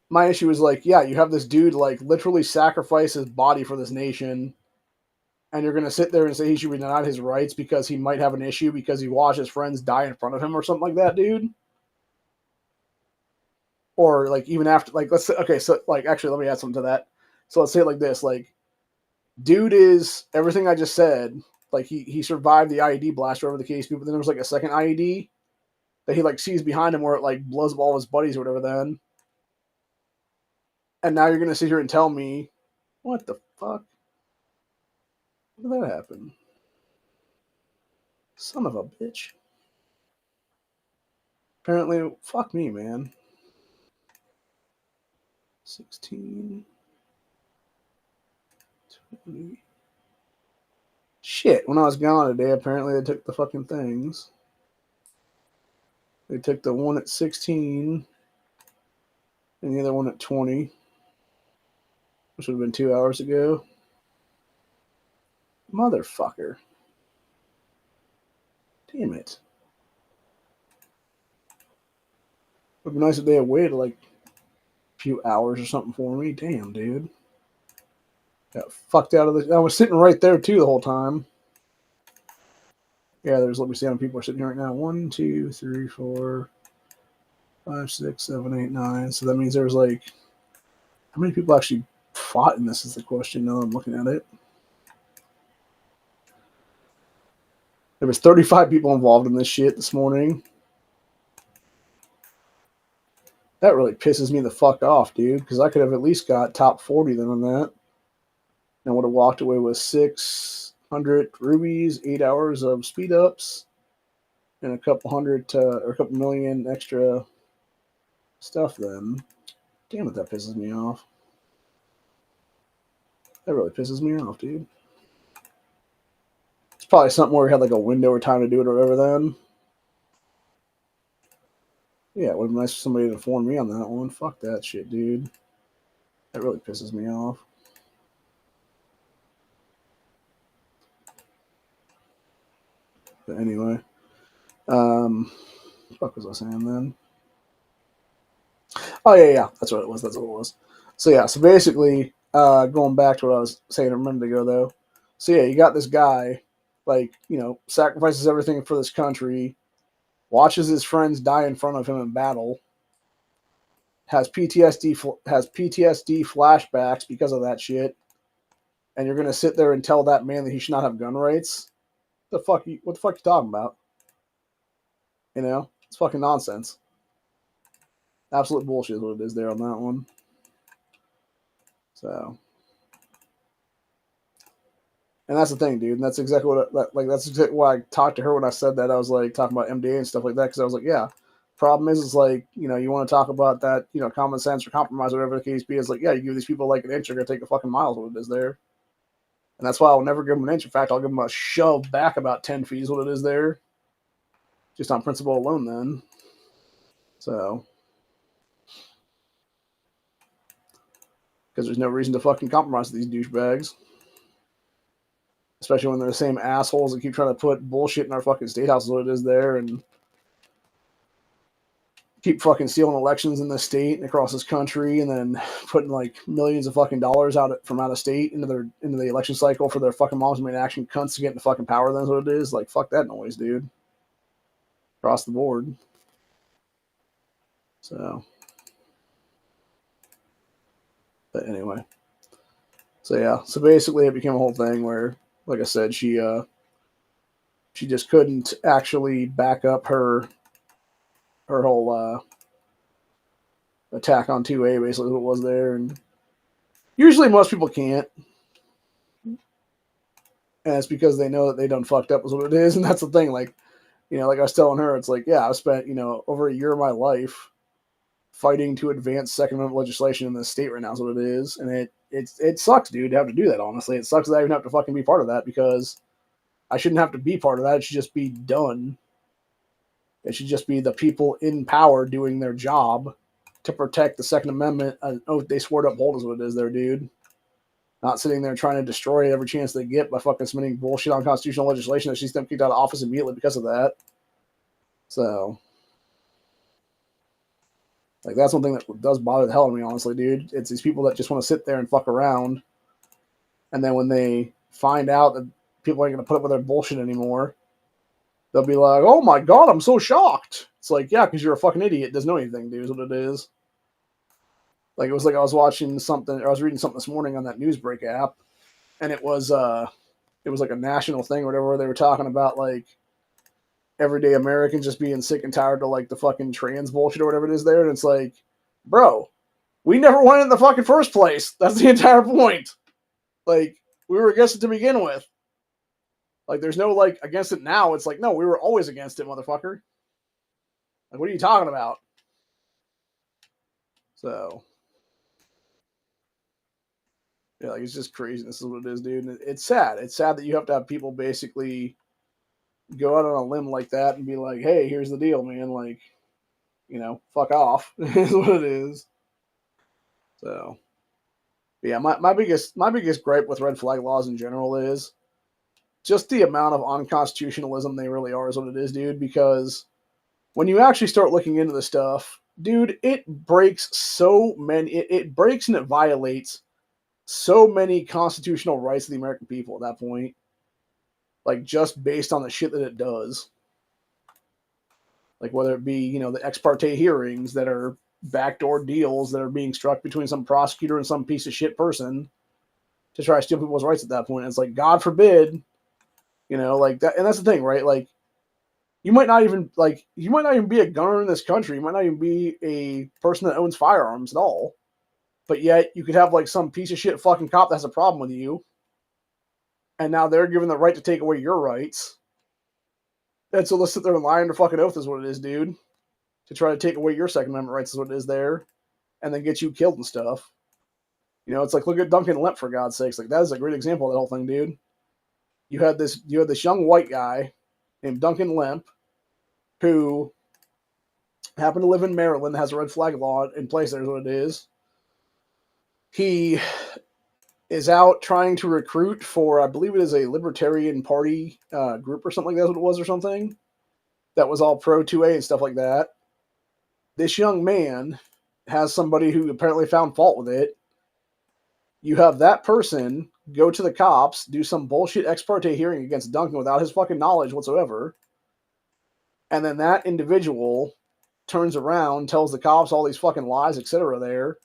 my issue is like, yeah, you have this dude like literally sacrifice his body for this nation, and you're gonna sit there and say he should be denied his rights because he might have an issue because he watched his friends die in front of him or something like that, dude. Or like even after, like, let's say, okay, so like actually let me add something to that. So let's say it like this, like, dude is everything I just said. Like he survived the IED blast, whatever the case be, but then there was like a second IED that he like sees behind him where it like blows up all his buddies or whatever then. And now you're gonna sit here and tell me, what the fuck? How did that happen? Son of a bitch. Apparently, fuck me, man. 16, 20. Shit, when I was gone today, apparently they took the fucking things. They took the one at 16 and the other one at 20, which would have been 2 hours ago. Motherfucker. Damn it. It would be nice if they had waited like a few hours or something for me. Damn, dude. Got fucked out of the. I was sitting right there too the whole time. Yeah, let me see how many people are sitting here right now. 1, 2, 3, 4, 5, 6, 7, 8, 9. So that means there's like, how many people actually fought in this is the question now I'm looking at it. There was 35 people involved in this shit this morning. That really pisses me the fuck off, dude, because I could have at least got top 40 then on that. And I would have walked away with 600 rubies, 8 hours of speed ups, and a couple hundred or a couple million extra stuff then. Damn it, that pisses me off. That really pisses me off, dude. It's probably something where we had like a window or time to do it or whatever then. Yeah, it would be nice for somebody to inform me on that one. Fuck that shit, dude. That really pisses me off. But anyway, what was I saying then? Oh yeah, that's what it was. That's what it was. So yeah, so basically, going back to what I was saying a minute ago, though. So yeah, you got this guy, like, you know, sacrifices everything for this country, watches his friends die in front of him in battle, has PTSD flashbacks because of that shit, and you're gonna sit there and tell that man that he should not have gun rights? What the fuck you talking about? You know, it's fucking nonsense. Absolute bullshit is what it is there on that one. So, and that's the thing, dude. And that's exactly that's exactly why I talked to her when I said that. I was like talking about MDA and stuff like that because I was like, yeah. Problem is like, you know, you want to talk about that, you know, common sense or compromise, whatever the case be. Is like, yeah, you give these people like an inch, they're gonna take a fucking mile. What it is there. And that's why I'll never give him an inch. In fact, I'll give him a shove back about 10 feet is what it is there. Just on principle alone then. So. Because there's no reason to fucking compromise with these douchebags. Especially when they're the same assholes that keep trying to put bullshit in our fucking state house is what it is there. And keep fucking stealing elections in this state and across this country, and then putting like millions of fucking dollars from out of state into the election cycle for their fucking moms and action cunts to get into fucking power. That's what it is. Like, fuck that noise, dude. Across the board. So, but anyway. So yeah. So basically, it became a whole thing where, like I said, she just couldn't actually back up her whole attack on 2A, basically what it was there. And usually most people can't. And it's because they know that they done fucked up is what it is. And that's the thing. Like, you know, like I was telling her, it's like, yeah, I've spent, you know, over a year of my life fighting to advance Second Amendment legislation in this state right now is what it is. And it sucks, dude, to have to do that, honestly. It sucks that I even have to fucking be part of that, because I shouldn't have to be part of that. It should just be done. It should just be the people in power doing their job to protect the Second Amendment, an oath they swore to uphold is what it is there, dude. Not sitting there trying to destroy it every chance they get by fucking submitting bullshit on constitutional legislation that she's then kicked out of office immediately because of that. So, like, that's one thing that does bother the hell out of me, honestly, dude. It's these people that just want to sit there and fuck around, and then when they find out that people ain't going to put up with their bullshit anymore, they'll be like, oh my god, I'm so shocked. It's like, yeah, because you're a fucking idiot. Doesn't know anything, dude, is what it is. Like, it was like I was watching something, or I was reading something this morning on that Newsbreak app, and it was like a national thing or whatever, where they were talking about, like, everyday Americans just being sick and tired of, like, the fucking trans bullshit or whatever it is there, and it's like, bro, we never went in the fucking first place. That's the entire point. Like, we were against it to begin with. Like, there's no, like, against it now. It's like, no, we were always against it, motherfucker. Like, what are you talking about? So, yeah, like, it's just crazy. This is what it is, dude. And it's sad. It's sad that you have to have people basically go out on a limb like that and be like, hey, here's the deal, man. Like, you know, fuck off is what it is. So, yeah, my biggest gripe with red flag laws in general is just the amount of unconstitutionalism they really are is what it is, dude. Because when you actually start looking into the stuff, dude, it breaks so many. It breaks and it violates so many constitutional rights of the American people at that point. Like, just based on the shit that it does. Like, whether it be, you know, the ex parte hearings that are backdoor deals that are being struck between some prosecutor and some piece of shit person to try to steal people's rights at that point. And it's like, God forbid, you know, like that. And that's the thing, right? Like, you might not even be a gunner in this country. You might not even be a person that owns firearms at all. But yet you could have, like, some piece of shit fucking cop that has a problem with you. And now they're given the right to take away your rights. And so let's sit there and lie under fucking oath is what it is, dude. To try to take away your Second Amendment rights is what it is there. And then get you killed and stuff. You know, it's like, look at Duncan Lemp, for God's sakes. Like, that is a great example of that whole thing, dude. You had this young white guy named Duncan Lemp who happened to live in Maryland, that has a red flag law in place there is what it is. He is out trying to recruit for, I believe it is a Libertarian Party group or something like that, what it was or something, that was all pro 2A and stuff like that. This young man has somebody who apparently found fault with it. You have that person go to the cops, do some bullshit ex parte hearing against Duncan without his fucking knowledge whatsoever. And then that individual turns around, tells the cops all these fucking lies, etc. there.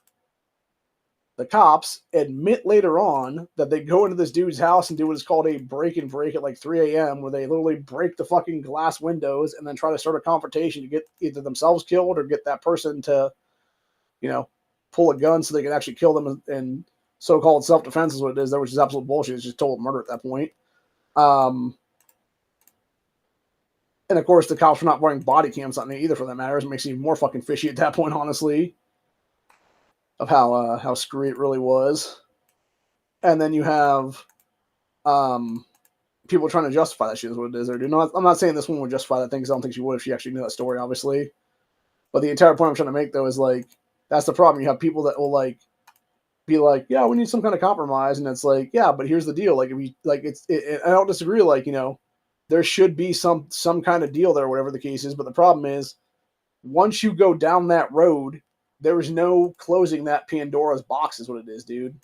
The cops admit later on that they go into this dude's house and do what is called a break and break at like 3 a.m. where they literally break the fucking glass windows and then try to start a confrontation to get either themselves killed or get that person to, you know, pull a gun so they can actually kill them in so-called self-defense is what it is there, which is absolute bullshit. It's just total murder at that point. And of course, the cops were not wearing body cams on it either, for that matter. It makes it even more fucking fishy at that point, honestly, of how screwy it really was. And then you have People trying to justify that shit is what it is. Or I'm not saying this one would justify that thing because I don't think she would if she actually knew that story, obviously. But the entire point I'm trying to make though is like that's the problem. You have people that will like be like, yeah, we need some kind of compromise, and it's like, yeah, but here's the deal. Like, if we like, I don't disagree. Like, there should be some kind of deal there, whatever the case is. But the problem is, once you go down that road, there is no closing that Pandora's box. Is what it is, dude.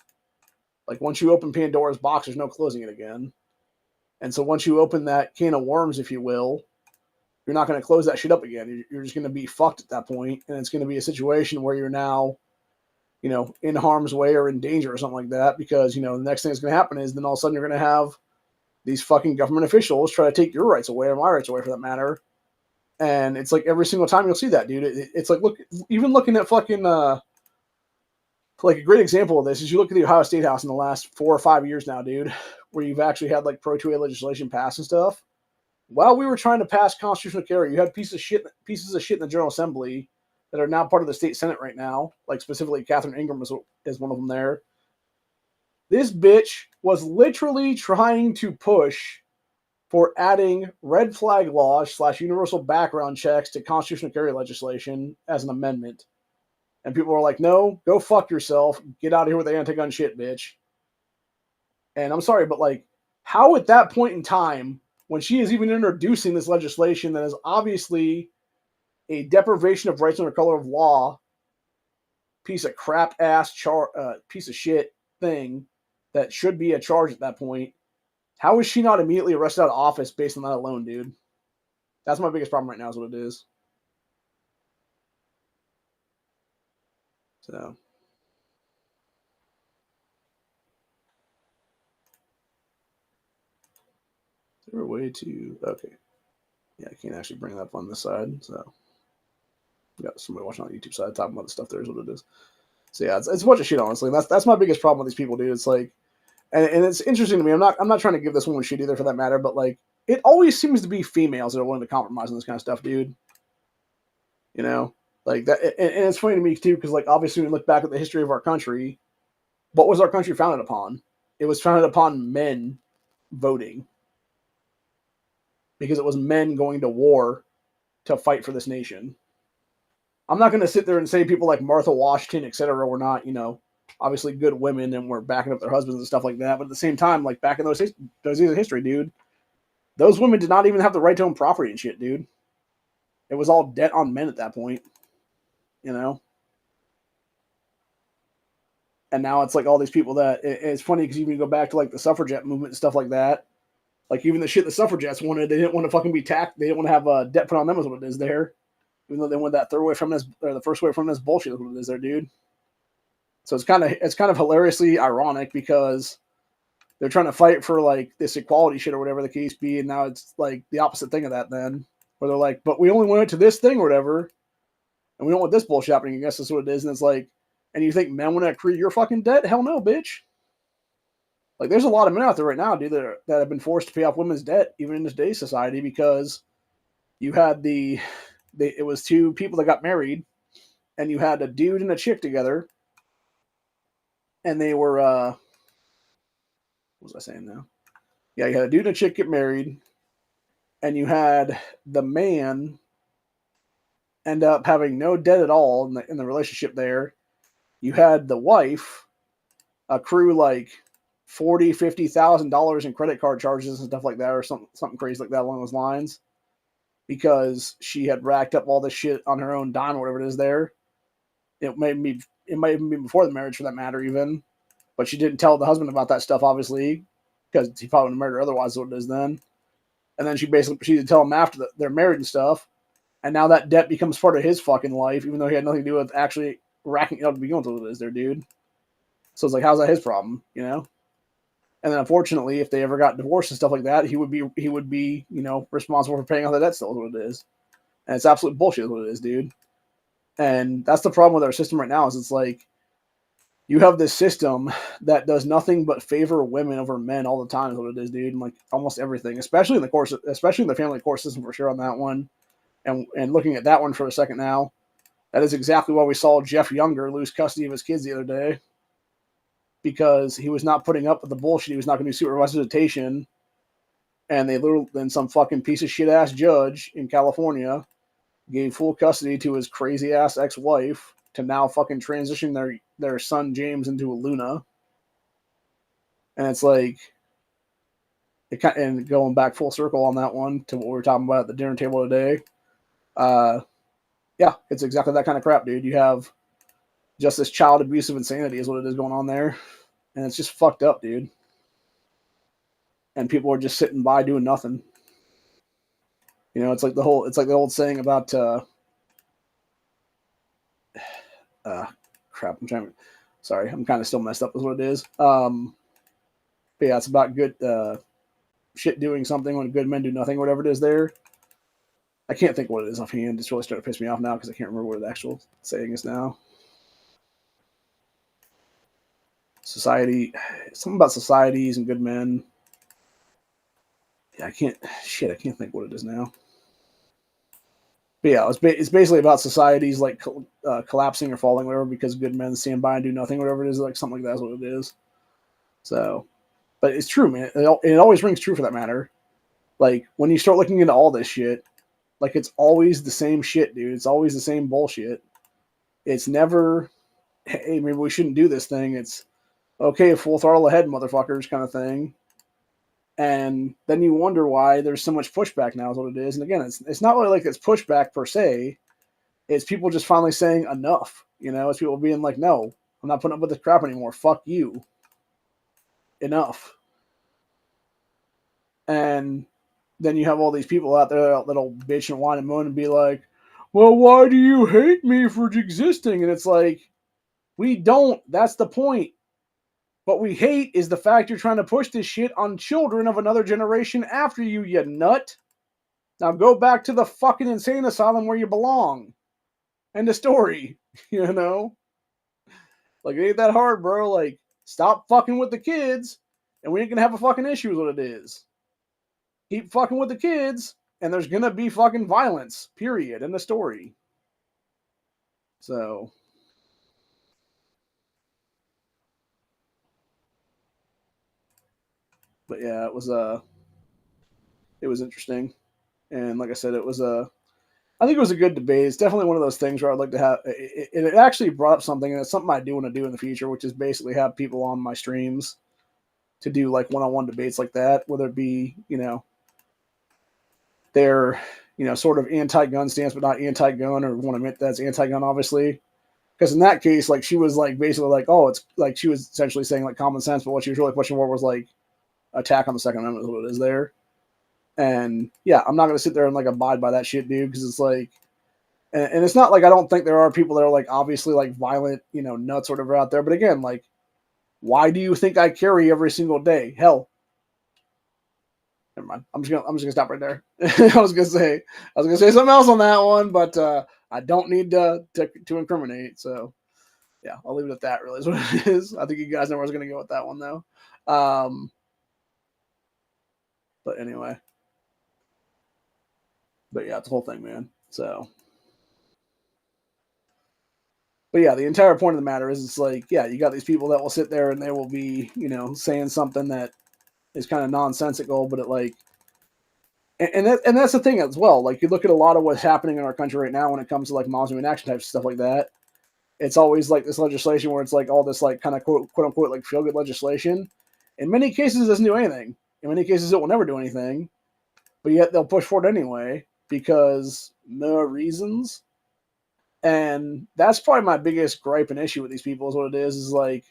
Like, once you open Pandora's box, there's no closing it again. And so once you open that can of worms, if you will, you're not going to close that shit up again. You're just going to be fucked at that point, and it's going to be a situation where you're now, in harm's way or in danger or something like that, because, the next thing that's going to happen is then all of a sudden you're going to have these fucking government officials try to take your rights away or my rights away for that matter. And it's like every single time you'll see that, dude. It's like, even looking at fucking, like a great example of this is you look at the Ohio State House in the last 4 or 5 years now, dude, where you've actually had like pro-2A legislation passed and stuff. While we were trying to pass constitutional carry, you had pieces of shit in the General Assembly that are now part of the state Senate right now, like specifically Catherine Ingram is one of them there. This bitch was literally trying to push for adding red flag laws / universal background checks to constitutional carry legislation as an amendment. And people were like, no, go fuck yourself. Get out of here with the anti-gun shit, bitch. And I'm sorry, but like, how at that point in time, when she is even introducing this legislation that is obviously a deprivation of rights under color of law, piece of crap ass piece of shit thing that should be a charge at that point, how is she not immediately arrested out of office based on that alone, dude? That's my biggest problem right now is what it is. So. Is there a way to... Okay. Yeah, I can't actually bring it up on this side, so... Got somebody watching on the YouTube side talking about the stuff there is what it is. So yeah, it's a bunch of shit, honestly. That's my biggest problem with these people, dude. It's like... And it's interesting to me. I'm not trying to give this woman shit either, for that matter, but like... It always seems to be females that are willing to compromise on this kind of stuff, dude. Like that, and it's funny to me too, because like obviously when we look back at the history of our country, what was our country founded upon? It was founded upon men voting, because it was men going to war to fight for this nation. I'm not going to sit there and say people like Martha Washington, etc., were not, obviously good women and were backing up their husbands and stuff like that. But at the same time, like back in those years of history, dude, those women did not even have the right to own property and shit, dude. It was all debt on men at that point, And now it's like all these people that it's funny because even you go back to like the suffragette movement and stuff like that. Like even the shit the suffragettes wanted, they didn't want to fucking be taxed. They didn't want to have debt put on them, is what it is there. Even though they wanted that third way from this, or the first way from this bullshit, is what it is there, dude. So it's kind of hilariously ironic because they're trying to fight for like this equality shit or whatever the case be, and now it's like the opposite thing of that. Then where they're like, but we only went to this thing or whatever, and we don't want this bullshit happening. I guess that's what it is. And it's like, and you think men want to accrue your fucking debt? Hell no, bitch. Like, there's a lot of men out there right now, dude, that have been forced to pay off women's debt, even in today's society, because you had it was two people that got married, and you had a dude and a chick together, and they were, what was I saying now? Yeah, you had a dude and a chick get married, and you had the man end up having no debt at all in the relationship there. You had the wife accrue like $40,000-$50,000 in credit card charges and stuff like that, or something crazy like that along those lines, because she had racked up all this shit on her own dime or whatever it is there. It might even be before the marriage, for that matter, even. But she didn't tell the husband about that stuff, obviously, because he probably would have married her otherwise, is what it is then. And then she basically proceeded to tell him after that they're married and stuff. And now that debt becomes part of his fucking life, even though he had nothing to do with actually racking it up to begin with what it is there, dude. So it's like, how's that his problem, And then unfortunately, if they ever got divorced and stuff like that, he would be, responsible for paying off the debt still, is what it is. And it's absolute bullshit, is what it is, dude. And that's the problem with our system right now, is it's like, you have this system that does nothing but favor women over men all the time, is what it is, dude. And like almost everything, especially in the family court system, for sure, on that one. And looking at that one for a second now, that is exactly why we saw Jeff Younger lose custody of his kids the other day. because he was not putting up with the bullshit. He was not going to do supervised visitation. And then some fucking piece of shit ass judge in California gave full custody to his crazy ass ex-wife to now fucking transition their son James into a Luna. And it's like, and going back full circle on that one to what we were talking about at the dinner table today. Yeah, it's exactly that kind of crap, dude. You have just this child abusive insanity is what it is going on there. And it's just fucked up, dude. And people are just sitting by doing nothing. You know, it's like the old saying about crap. Sorry, I'm kind of still messed up with what it is. But yeah, it's about good shit doing something when good men do nothing, whatever it is there. I can't think what it is offhand. It's really starting to piss me off now because I can't remember what the actual saying is now. Something about societies and good men. Yeah, I can't think what it is now. But yeah, it's basically about societies like collapsing or falling, whatever, because good men stand by and do nothing, whatever it is, like something like that's what it is. So, but it's true, man. It always rings true for that matter. Like when you start looking into all this shit, like it's always the same shit, dude. It's always the same bullshit. It's never, hey, maybe we shouldn't do this thing. It's okay, full throttle ahead, motherfuckers, kind of thing. And then you wonder why there's so much pushback now is what it is. And again, it's not really like it's pushback per se. It's people just finally saying enough. You know, it's people being like, no, I'm not putting up with this crap anymore. Fuck you. Enough. And then you have all these people out there that'll bitch and whine and moan and be like, well, why do you hate me for existing? And it's like, we don't. That's the point. What we hate is the fact you're trying to push this shit on children of another generation after you, you nut. Now go back to the fucking insane asylum where you belong. End of story. You know? Like, it ain't that hard, bro. Like, stop fucking with the kids, and we ain't gonna have a fucking issue with what it is. Keep fucking with the kids, and there's gonna be fucking violence. Period. End of story. So... But yeah, it was interesting, and like I said, I think it was a good debate. It's definitely one of those things where I'd like to have. It actually brought up something, and it's something I do want to do in the future, which is basically have people on my streams to do like one-on-one debates like that, whether it be they're sort of anti-gun stance but not anti-gun, or want to admit that's anti-gun, obviously. Because in that case, like she was like basically like, oh, it's like she was essentially saying like common sense, but what she was really pushing for was like attack on the Second Amendment is what it is there. And yeah, I'm not gonna sit there and like abide by that shit, dude, because it's like, and it's not like I don't think there are people that are like obviously like violent, nuts or whatever out there. But again, like, why do you think I carry every single day? Hell, never mind. I'm just gonna stop right there. I was gonna say something else on that one, but I don't need to incriminate. So yeah, I'll leave it at that. Really, is what it is. I think you guys know where I was gonna go with that one though. But anyway. But yeah, it's the whole thing, man. So, but yeah, the entire point of the matter is, it's like, yeah, you got these people that will sit there and they will be, saying something that is kind of nonsensical, but it like, and that's the thing as well. Like, you look at a lot of what's happening in our country right now when it comes to like moms and action type stuff like that. It's always like this legislation where it's like all this like kind of quote unquote like feel good legislation. In many cases, it doesn't do anything. In many cases, it will never do anything. But yet they'll push for it anyway because no reasons. And that's probably my biggest gripe and issue with these people is what it is like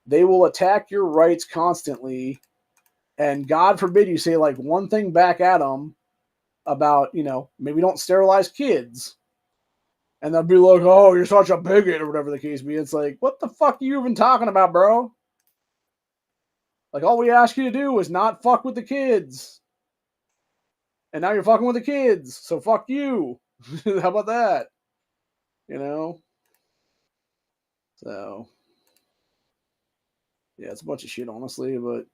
they will attack your rights constantly, and God forbid you say like one thing back at them about, maybe don't sterilize kids. And they'll be like, oh, you're such a bigot or whatever the case be. It's like, what the fuck are you even talking about, bro? Like, all we ask you to do is not fuck with the kids. And now you're fucking with the kids. So fuck you. How about that? So, yeah, it's a bunch of shit, honestly. But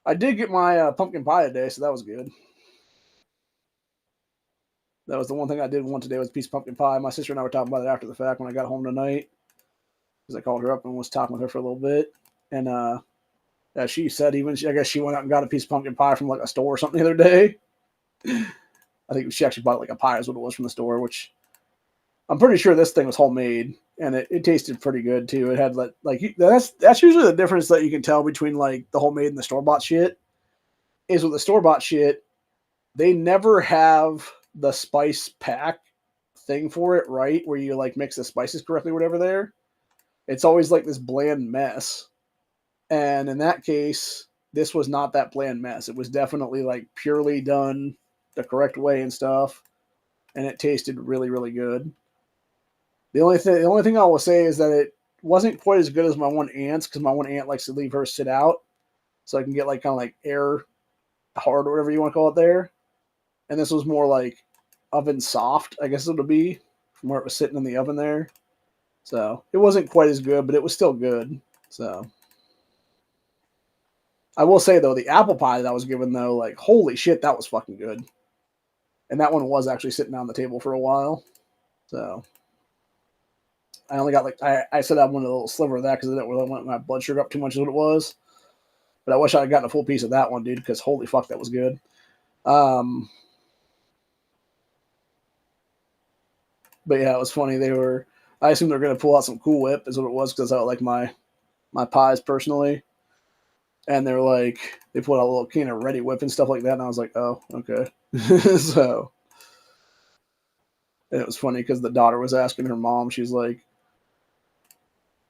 I did get my pumpkin pie today, so that was good. That was the one thing I did want today was a piece of pumpkin pie. My sister and I were talking about it after the fact when I got home tonight. because I called her up and was talking with her for a little bit. And she said I guess she went out and got a piece of pumpkin pie from like a store or something the other day. I think she actually bought like a pie is what it was from the store, which I'm pretty sure this thing was homemade, and it tasted pretty good too. It had like that's usually the difference that you can tell between like the homemade and the store bought shit. Is with the store bought shit, they never have the spice pack thing for it right, where you like mix the spices correctly, or whatever. There, it's always like this bland mess. And in that case, this was not that bland mess. It was definitely like purely done the correct way and stuff, and it tasted really, really good. The only thing I will say is that it wasn't quite as good as my one aunt's, because my one aunt likes to leave hers sit out, so I can get like kind of like air hard or whatever you want to call it there. And this was more like oven soft, I guess it'll be, from where it was sitting in the oven there. So it wasn't quite as good, but it was still good. So I will say though, the apple pie that I was given though, like holy shit, that was fucking good. And that one was actually sitting on the table for a while. So I only got like I said I wanted a little sliver of that because I didn't really want my blood sugar up too much as what it was. But I wish I had gotten a full piece of that one, dude, because holy fuck, that was good. But yeah, it was funny. I assumed they were going to pull out some Cool Whip, is what it was, because I like my pies personally. And they were like, they pulled out a little can of Ready Whip and stuff like that. And I was like, oh, okay. So, and it was funny because the daughter was asking her mom, she's like,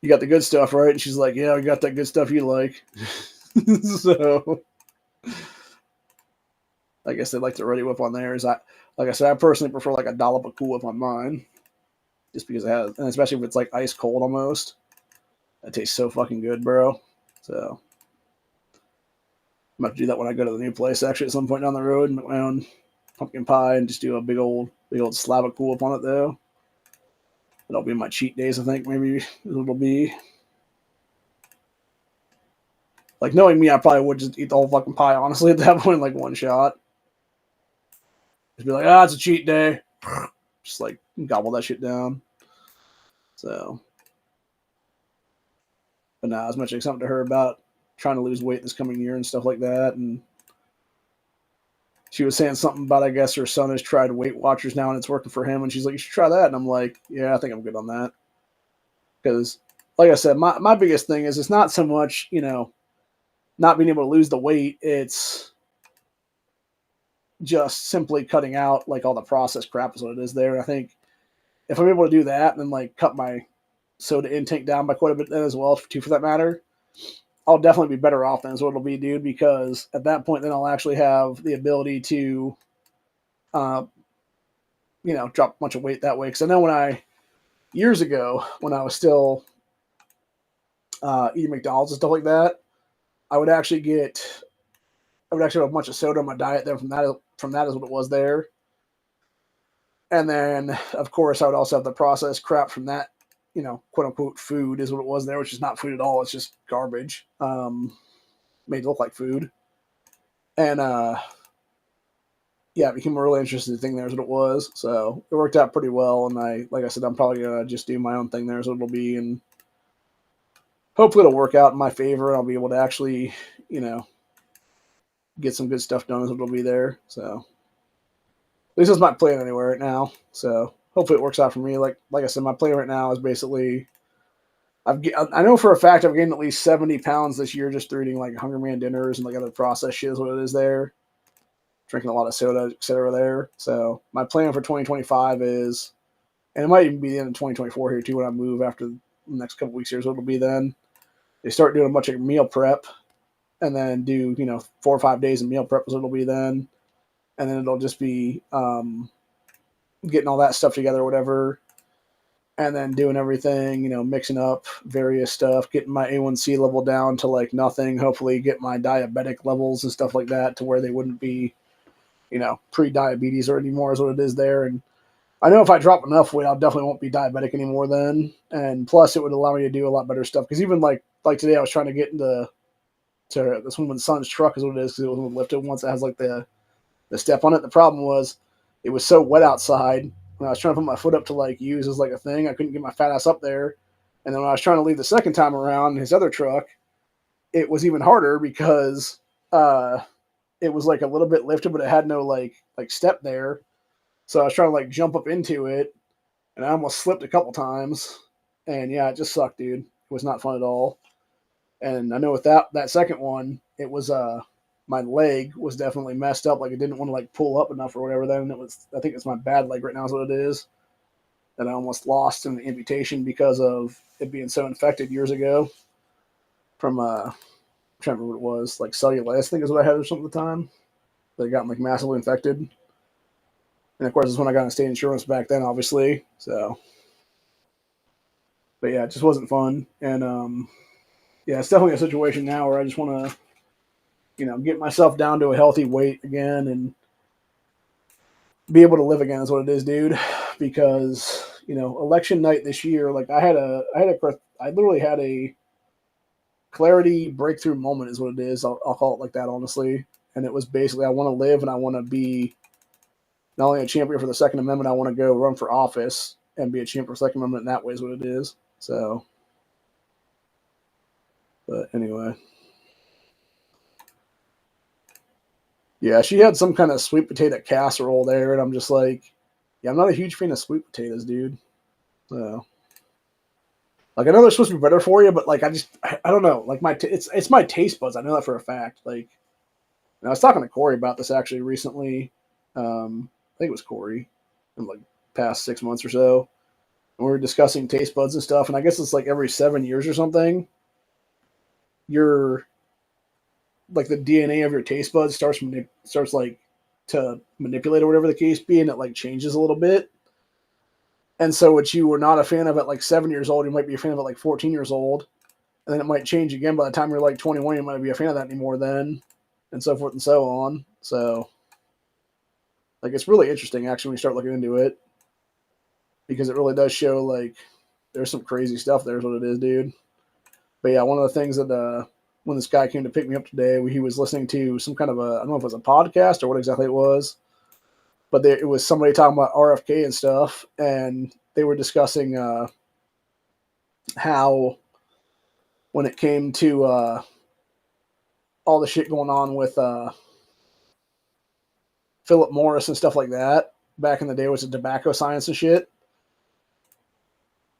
you got the good stuff, right? And she's like, yeah, we got that good stuff you like. So, I guess they like the Ready Whip on theirs. Like I said, I personally prefer like a dollop of Cool Whip on mine, just because it has, and especially if it's like ice cold almost. It tastes so fucking good, bro. So I'm about to do that when I go to the new place actually at some point down the road and make my own pumpkin pie and just do a big old slab of Cool Whip on it though. That'll be my cheat days, I think. Maybe it'll be. Like, knowing me, I probably would just eat the whole fucking pie, honestly, at that point, like one shot. Just be like, it's a cheat day. Just like gobble that shit down. So, but now I was mentioning something to her about trying to lose weight this coming year and stuff like that. And she was saying something about, I guess her son has tried Weight Watchers now and it's working for him. And she's like, you should try that. And I'm like, yeah, I think I'm good on that. Because, like I said, my biggest thing is it's not so much, not being able to lose the weight. It's just simply cutting out like all the processed crap is what it is there. And I think if I'm able to do that and then like cut my soda intake down by quite a bit then as well, too, for that matter, I'll definitely be better off than is what it'll be, dude, because at that point then I'll actually have the ability to drop a bunch of weight that way. Because I know years ago when I was still eating McDonald's and stuff like that, I would actually have a bunch of soda on my diet there from that is what it was there. And then, of course, I would also have the processed crap from that, quote unquote food is what it was there, which is not food at all. It's just garbage, made to look like food. And, it became a really interesting thing there is what it was. So it worked out pretty well. And like I said, I'm probably going to just do my own thing there is what it'll be. And hopefully it'll work out in my favor. And I'll be able to actually, get some good stuff done as it'll be there. So at least that's my plan anyway right now. So hopefully it works out for me. Like I said, my plan right now is basically I know for a fact I've gained at least 70 pounds this year just through eating like Hungry Man dinners and like other processed shit is what it is there. Drinking a lot of soda, etc. there. So my plan for 2025 is, and it might even be the end of 2024 here too when I move after the next couple weeks here, so it'll be then. They start doing a bunch of meal prep and then do, 4 or 5 days of meal prep, so it'll be then. And then it'll just be getting all that stuff together or whatever. And then doing everything, mixing up various stuff, getting my A1C level down to like nothing, hopefully get my diabetic levels and stuff like that to where they wouldn't be, pre-diabetes or anymore is what it is there. And I know if I drop enough weight, I definitely won't be diabetic anymore then. And plus it would allow me to do a lot better stuff. Because even like today I was trying to get into this woman's son's truck is what it is, because it was lifted once. It has like the step on it. The problem was it was so wet outside when I was trying to put my foot up to like use as like a thing. I couldn't get my fat ass up there. And then when I was trying to leave the second time around, his other truck, it was even harder because it was like a little bit lifted, but it had no like step there. So I was trying to like jump up into it, and I almost slipped a couple times. And yeah, it just sucked, dude. It was not fun at all. And I know with that second one, it was my leg was definitely messed up. Like it didn't want to like pull up enough or whatever. Then it was, I think it's my bad leg right now is what it is. That I almost lost in the amputation because of it being so infected years ago from I'm trying to remember what it was, like cellulitis, I think is what I had or something at the time. That got like massively infected. And of course, it's when I got in state insurance back then, obviously. So, but yeah, it just wasn't fun. And yeah, it's definitely a situation now where I just want to, get myself down to a healthy weight again and be able to live again is what it is, dude. Because election night this year, like I literally had a clarity breakthrough moment, is what it is. I'll call it like that, honestly. And it was basically I want to live and I want to be not only a champion for the Second Amendment, I want to go run for office and be a champion for the Second Amendment. And that way is what it is. So, but anyway. Yeah, she had some kind of sweet potato casserole there, and I'm just like, yeah, I'm not a huge fan of sweet potatoes, dude. So, like, I know they're supposed to be better for you, but like, I don't know. Like it's my taste buds. I know that for a fact. Like, and I was talking to Corey about this actually recently. I think it was Corey, in like past 6 months or so. And we were discussing taste buds and stuff, and I guess it's like every 7 years or something. You're like the DNA of your taste buds starts like to manipulate or whatever the case be, and it like changes a little bit. And so what you were not a fan of at like 7 years old, you might be a fan of at like 14 years old, and then it might change again by the time you're like 21. You might be a fan of that anymore then, and so forth and so on. So like it's really interesting actually when you start looking into it, because it really does show like there's some crazy stuff there is what it is, dude. But yeah, one of the things that when this guy came to pick me up today, he was listening to some kind of I don't know if it was a podcast or what exactly it was, but it was somebody talking about RFK and stuff, and they were discussing how when it came to all the shit going on with Philip Morris and stuff like that back in the day, was the tobacco science and shit.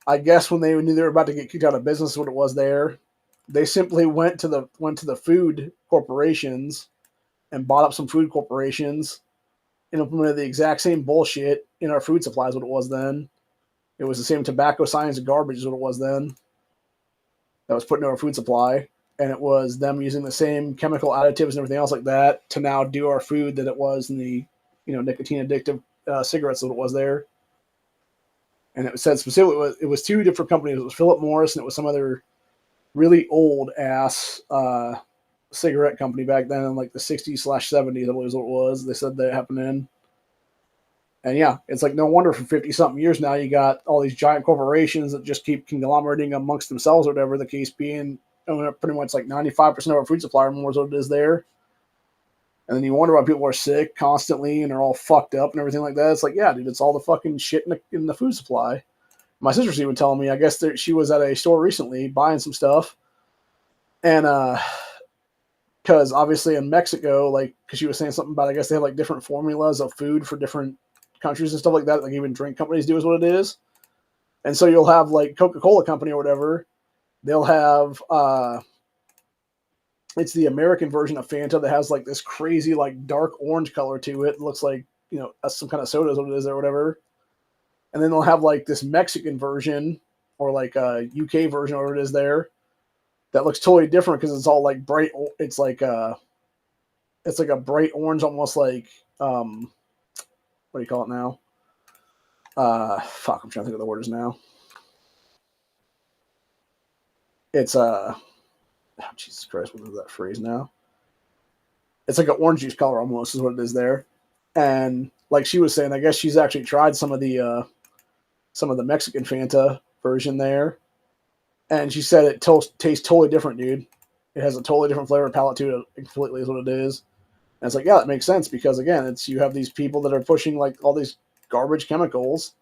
I guess when they knew they were about to get kicked out of business, what it was there, they simply went to the food corporations and bought up some food corporations and implemented the exact same bullshit in our food supplies. What it was then, it was the same tobacco science and garbage as what it was then. That was put into our food supply, and it was them using the same chemical additives and everything else like that to now do our food that it was in the nicotine addictive cigarettes that it was there. And it said specifically it was two different companies. It was Philip Morris and it was some other really old ass cigarette company back then in like the 60s/70s. I believe is what it was. They said that happened in. And yeah, it's like no wonder for 50 something years now you got all these giant corporations that just keep conglomerating amongst themselves or whatever the case being. Pretty much like 95% of our food supply more is what it is there. And then you wonder why people are sick constantly and they're all fucked up and everything like that. It's like, yeah, dude, it's all the fucking shit in the food supply. My sister's even telling me, I guess she was at a store recently buying some stuff. And because obviously in Mexico, like, because she was saying something about, I guess they have like different formulas of food for different countries and stuff like that. Like even drink companies do is what it is. And so you'll have like Coca-Cola company or whatever. They'll have, it's the American version of Fanta that has like this crazy like dark orange color to it. It looks like some kind of soda is what it is or whatever. And then they'll have like this Mexican version or like a UK version or whatever it is there that looks totally different because it's all like bright. It's like a bright orange, almost like what do you call it now? Fuck, I'm trying to think of the words now. It's oh, Jesus Christ, what is that phrase now? It's like an orange juice color almost is what it is there. And like she was saying, I guess she's actually tried some of the Mexican Fanta version there. And she said it tastes totally different, dude. It has a totally different flavor palette to it completely is what it is. And it's like, yeah, that makes sense because again, you have these people that are pushing like all these garbage chemicals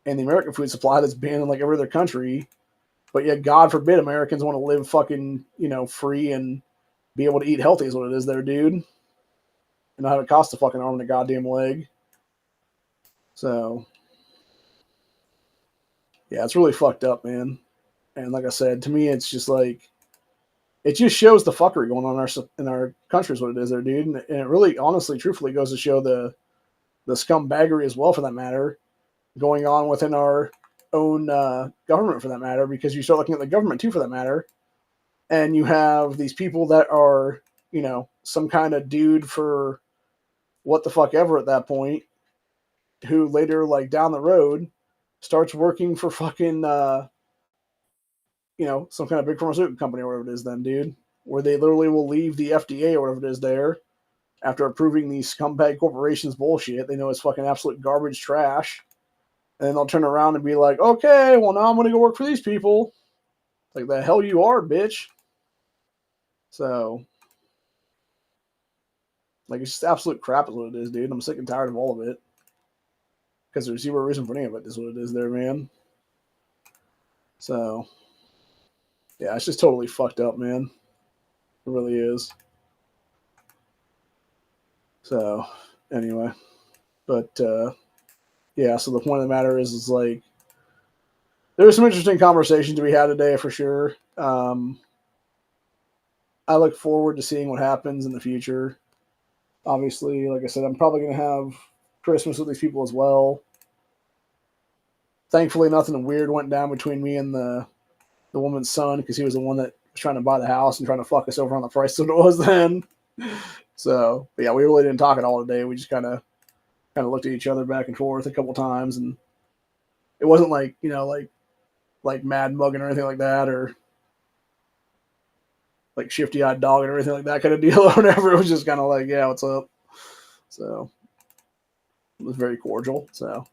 in the American food supply that's banned in like every other country. But yet, God forbid, Americans want to live fucking, free and be able to eat healthy is what it is there, dude. And not have it cost a fucking arm and a goddamn leg. So, yeah, it's really fucked up, man. And like I said, to me, it's just like, it just shows the fuckery going on in our country is what it is there, dude. And it really, honestly, truthfully, goes to show the scumbaggery as well, for that matter, going on within our own government, for that matter, because you start looking at the government too, for that matter, and you have these people that are, some kind of dude for what the fuck ever at that point, who later, like, down the road, starts working for fucking, some kind of big pharmaceutical company or whatever it is then, dude, where they literally will leave the FDA or whatever it is there after approving these scumbag corporations bullshit. They know it's fucking absolute garbage trash. And then they'll turn around and be like, okay, well, now I'm going to go work for these people. Like, the hell you are, bitch. So, like, it's just absolute crap is what it is, dude. I'm sick and tired of all of it. Because there's zero reason for any of it is what it is there, man. So, yeah, it's just totally fucked up, man. It really is. So, anyway. But, yeah, so the point of the matter is like, there's some interesting conversations to be had today for sure. I look forward to seeing what happens in the future. Obviously, like I said, I'm probably going to have Christmas with these people as well. Thankfully, nothing weird went down between me and the woman's son, because he was the one that was trying to buy the house and trying to fuck us over on the price that it was then. So, but yeah, we really didn't talk at all today. We just kind of looked at each other back and forth a couple times, and it wasn't like, like mad mugging or anything like that, or like shifty-eyed dog and everything like that kind of deal or whatever. It was just kind of like, yeah, what's up? So it was very cordial. So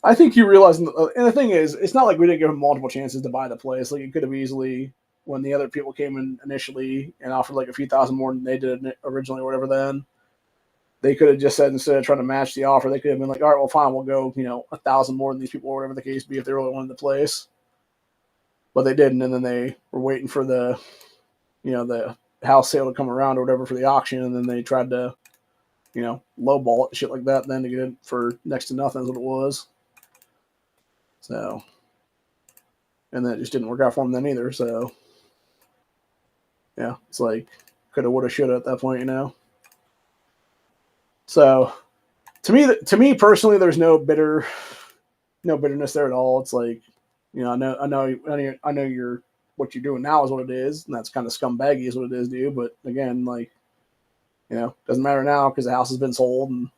I think you realize, and the thing is, it's not like we didn't give him multiple chances to buy the place. Like, it could have easily, when the other people came in initially and offered like a few thousand more than they did originally or whatever, then they could have just said, instead of trying to match the offer, they could have been like, all right, well, fine, we'll go, 1,000 more than these people or whatever the case be if they really wanted the place. But they didn't, and then they were waiting for the house sale to come around or whatever for the auction, and then they tried to, lowball it and shit like that, then to get it for next to nothing is what it was. So, and that just didn't work out for them then either. So, yeah, it's like coulda, woulda, shoulda at that point, So, to me personally, there's no bitterness there at all. It's like, I know you're what you're doing now is what it is, and that's kind of scumbaggy is what it is, dude. But again, like, doesn't matter now because the house has been sold, and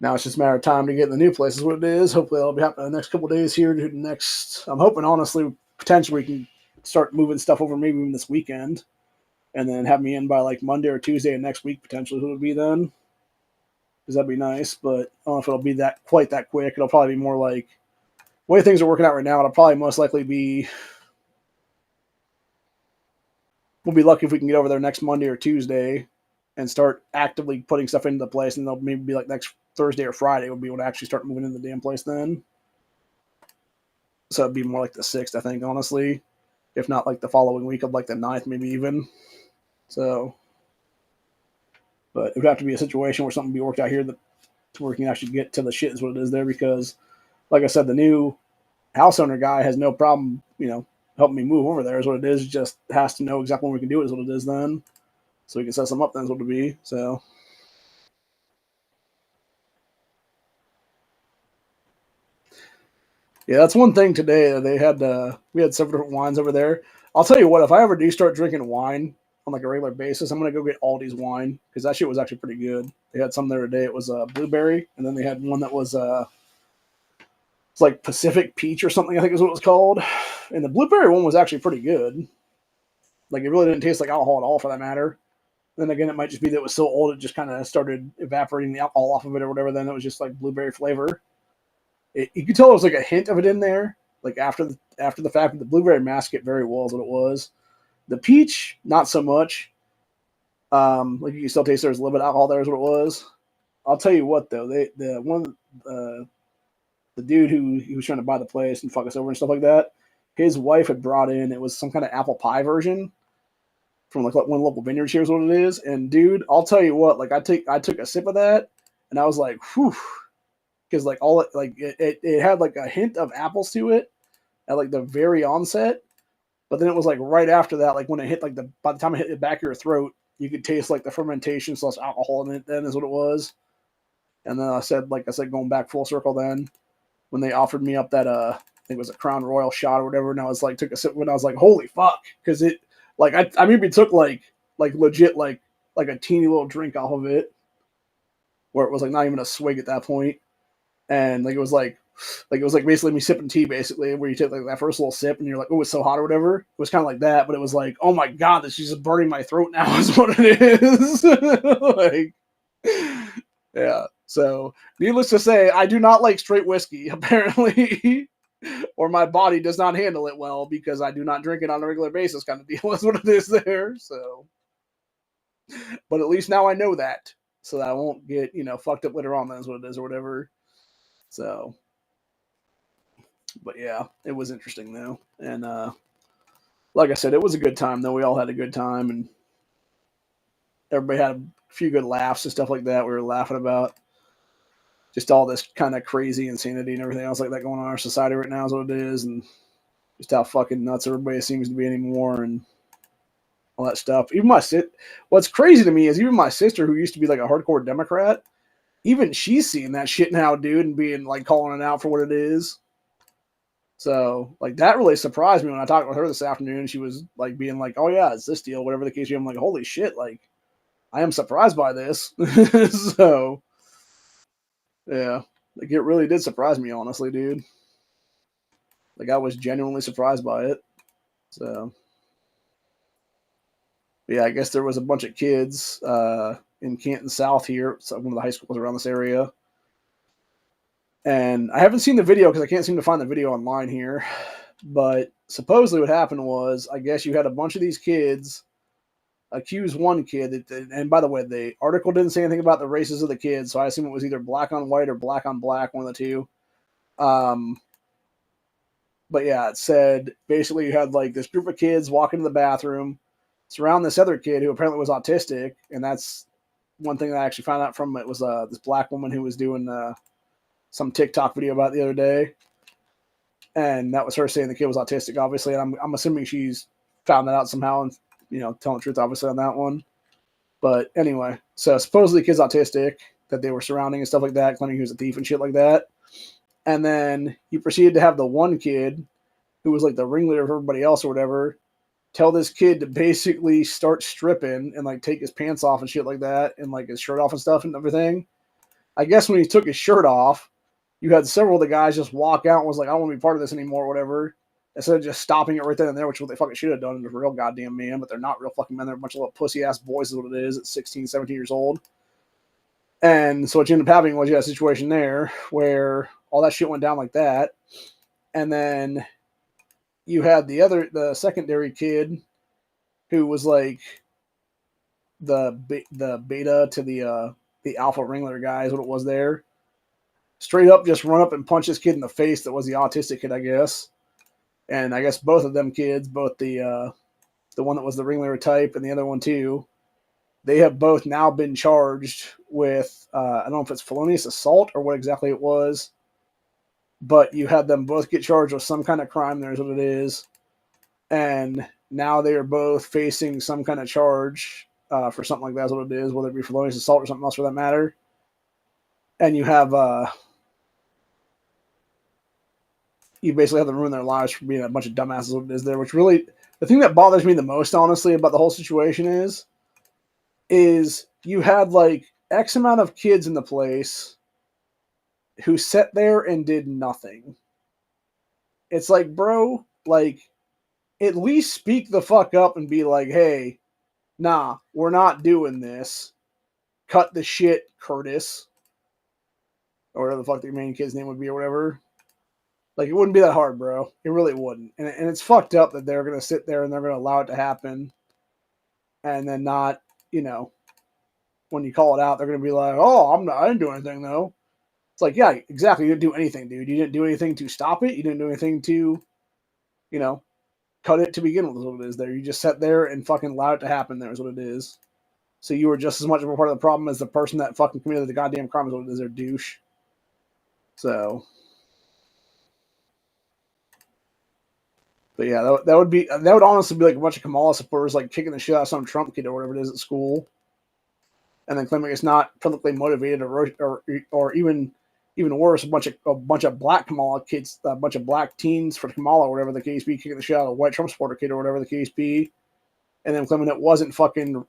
now it's just a matter of time to get in the new place is what it is. Hopefully that'll be happening in the next couple of days here. I'm hoping, honestly, potentially we can start moving stuff over maybe even this weekend, and then have me in by like Monday or Tuesday of next week potentially. Who would be then? Because that'd be nice, but I don't know if it'll be quite that quick. It'll probably be more like the way things are working out right now. It'll probably most likely be. We'll be lucky if we can get over there next Monday or Tuesday and start actively putting stuff into the place, and they'll maybe be like next Thursday or Friday we'll be able to actually start moving into the damn place then. So it'd be more like the 6th, I think, honestly. If not like the following week of like the 9th, maybe even. So, but it would have to be a situation where something be worked out here to where we can actually get to the shit is what it is there, because, like I said, the new house owner guy has no problem, helping me move over there is what it is. Just has to know exactly when we can do it is what it is then. So we can set some up then is what it would be. So, yeah, that's one thing today. They had we had several different wines over there. I'll tell you what, if I ever do start drinking wine on like a regular basis, I'm gonna go get Aldi's wine, because that shit was actually pretty good. They had some there today. It was blueberry, and then they had one that was it's like Pacific Peach or something, I think is what it was called. And the blueberry one was actually pretty good. Like, it really didn't taste like alcohol at all, for that matter. Then again, it might just be that it was so old it just kind of started evaporating the alcohol off of it or whatever. Then it was just like blueberry flavor. You could tell there was like a hint of it in there, like after the fact. That the blueberry masked it very well is what it was. The peach, not so much. Like, you can still taste there's a little bit of alcohol there is what it was. I'll tell you what though, the dude who he was trying to buy the place and fuck us over and stuff like that, his wife had brought in, it was some kind of apple pie version from like one local vineyard here is what it is. And dude, I'll tell you what, like I took a sip of that and I was like, whew, because like all it like it had like a hint of apples to it at like the very onset, but then it was like right after that, like when it hit like by the time it hit the back of your throat, you could taste like the fermentation plus alcohol in it. Then is what it was. And then I said, going back full circle, then when they offered me up that I think it was a Crown Royal shot or whatever, and I was like took a sip and I was like, holy fuck, because it like I maybe took like legit like a teeny little drink off of it, where it was like not even a swig at that point, and like it was like basically me sipping tea basically, where you take like that first little sip and you're like, oh, it's so hot or whatever. It was kind of like that, but it was like, oh my god, this is just burning my throat now is what it is. Like, yeah. So needless to say, I do not like straight whiskey apparently. Or my body does not handle it well because I do not drink it on a regular basis kind of deal is what it is there. So, but at least now I know that so that I won't get, fucked up later on. That's what it is or whatever. So, but yeah, it was interesting though. And, like I said, it was a good time though. We all had a good time and everybody had a few good laughs and stuff like that. We were laughing about just all this kind of crazy insanity and everything else like that going on in our society right now is what it is. And just how fucking nuts everybody seems to be anymore and all that stuff. Even what's crazy to me is even my sister, who used to be like a hardcore Democrat, even she's seeing that shit now, dude, and being like calling it out for what it is. So like that really surprised me when I talked with her this afternoon. She was like being like, "Oh yeah, it's this deal, whatever the case." I'm like, "Holy shit!" Like I am surprised by this. So yeah, like it really did surprise me, honestly, dude. Like I was genuinely surprised by it. So yeah, I guess there was a bunch of kids in Canton South here, so one of the high schools around this area. And I haven't seen the video because I can't seem to find the video online here. But supposedly what happened was, I guess you had a bunch of these kids accuse one kid. And by the way, the article didn't say anything about the races of the kids, so I assume it was either black on white or black on black, one of the two. But yeah, it said basically you had like this group of kids walk into the bathroom, surround this other kid who apparently was autistic, and that's one thing that I actually found out from it was this black woman who was doing some TikTok video about it the other day, and that was her saying the kid was autistic, obviously, and I'm assuming she's found that out somehow and telling the truth, obviously, on that one. But anyway, so supposedly the kid's autistic that they were surrounding and stuff like that, claiming he was a thief and shit like that. And then he proceeded to have the one kid who was like the ringleader of everybody else or whatever tell this kid to basically start stripping and like take his pants off and shit like that and like his shirt off and stuff and everything. I guess when he took his shirt off, you had several of the guys just walk out and was like, I don't want to be part of this anymore or whatever. Instead of just stopping it right then and there, which is what they fucking should have done in a real goddamn man, but they're not real fucking men. They're a bunch of little pussy ass boys is what it is at 16, 17 years old. And so what you ended up having was you had a situation there where all that shit went down like that. And then you had the secondary kid who was like the beta to the alpha ringleader guy is what it was there. Straight up just run up and punch this kid in the face that was the autistic kid, I guess. And I guess both of them kids, both the one that was the ringleader type and the other one too, they have both now been charged with, I don't know if it's felonious assault or what exactly it was, but you had them both get charged with some kind of crime. There's what it is. And now they are both facing some kind of charge for something like that's what it is, whether it be felonious assault or something else for that matter. And you have, you basically have to ruin their lives for being a bunch of dumbasses what it is there, which really, the thing that bothers me the most, honestly, about the whole situation is you had like X amount of kids in the place who sat there and did nothing. It's like, bro, like, at least speak the fuck up and be like, hey, nah, we're not doing this. Cut the shit, Curtis. Or whatever the fuck the main kid's name would be or whatever. Like, it wouldn't be that hard, bro. It really wouldn't. And it's fucked up that they're going to sit there and they're going to allow it to happen. And then not, when you call it out, they're going to be like, oh, I didn't do anything, though. It's like, yeah, exactly. You didn't do anything, dude. You didn't do anything to stop it. You didn't do anything to you know, cut it to begin with is what it is there. You just sat there and fucking allowed it to happen there is what it is. So you were just as much of a part of the problem as the person that fucking committed the goddamn crime is what it is, they're douche. So, but yeah, that would honestly be like a bunch of Kamala supporters like kicking the shit out of some Trump kid or whatever it is at school, and then claiming it's not politically motivated or even worse, a bunch of black Kamala kids, a bunch of black teens for Kamala or whatever the case be, kicking the shit out of a white Trump supporter kid or whatever the case be, and then claiming it wasn't fucking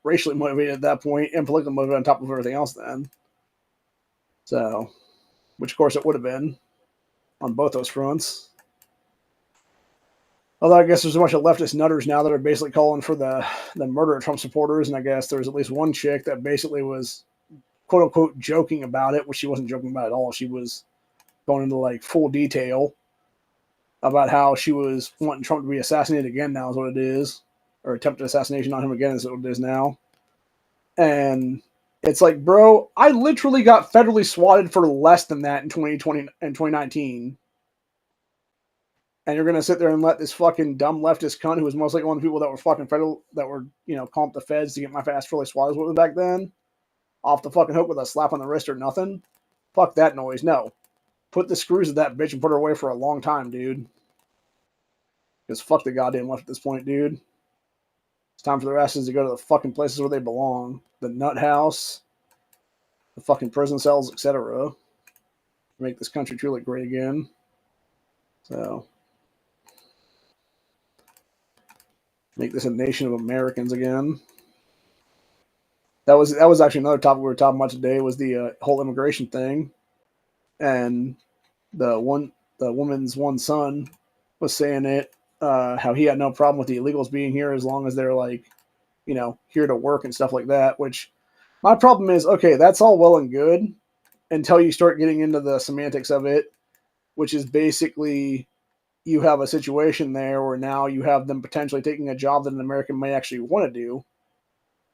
racially motivated at that point and politically motivated on top of everything else then. So, which of course it would have been on both those fronts. Although I guess there's a bunch of leftist nutters now that are basically calling for the murder of Trump supporters, and I guess there's at least one chick that basically was quote unquote joking about it, which she wasn't joking about at all. She was going into like full detail about how she was wanting Trump to be assassinated again now is what it is, or attempted assassination on him again is what it is now. And it's like, bro, I literally got federally swatted for less than that in 2020 and 2019. And you're gonna sit there and let this fucking dumb leftist cunt, who was most likely one of the people that were fucking federal, that were, you know, calling up the feds to get my fast fully swatted with back then, off the fucking hook with a slap on the wrist or nothing. Fuck that noise. No, put the screws of that bitch and put her away for a long time, dude. Because fuck the goddamn left at this point, dude. It's time for the asses to go to the fucking places where they belong. The nut house, the fucking prison cells, etc. Make this country truly great again. So, make this a nation of Americans again. That was actually another topic we were talking about today, was the whole immigration thing, and the woman's one son was saying it, how he had no problem with the illegals being here as long as they're like, you know, here to work and stuff like that. Which my problem is, okay, that's all well and good until you start getting into the semantics of it, which is basically you have a situation there where now you have them potentially taking a job that an American may actually want to do,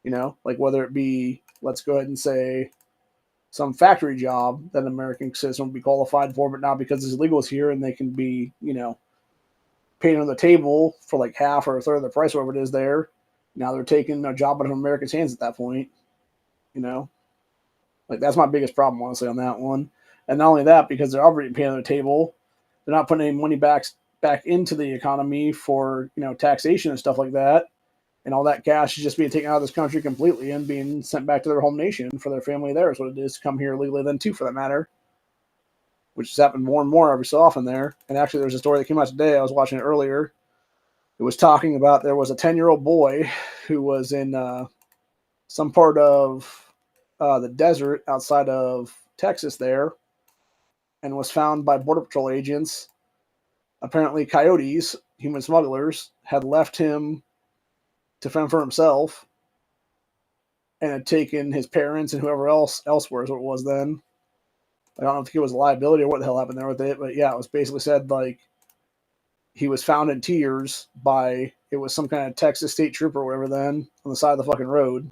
you know, like whether it be, let's go ahead and say, some factory job that an American citizen would be qualified for, but not because it's illegal here and they can be, you know, paid on the table for like half or a third of the price, whatever it is there. Now they're taking a job out of Americans' hands at that point, you know? Like, that's my biggest problem, honestly, on that one. And not only that, because they're already paying on the table, they're not putting any money back into the economy for, you know, taxation and stuff like that. And all that cash is just being taken out of this country completely and being sent back to their home nation for their family there is what it is to come here legally then too, for that matter. Which has happened more and more every so often there. And actually there's a story that came out today, I was watching it earlier. It was talking about there was a 10-year-old boy who was in some part of the desert outside of Texas there, and was found by Border Patrol agents. Apparently coyotes, human smugglers, had left him to fend for himself and had taken his parents and whoever elsewhere is what it was then. I don't know if it was a liability or what the hell happened there with it, but yeah, it was basically said like he was found in tears by, it was some kind of Texas state trooper or whatever then on the side of the fucking road.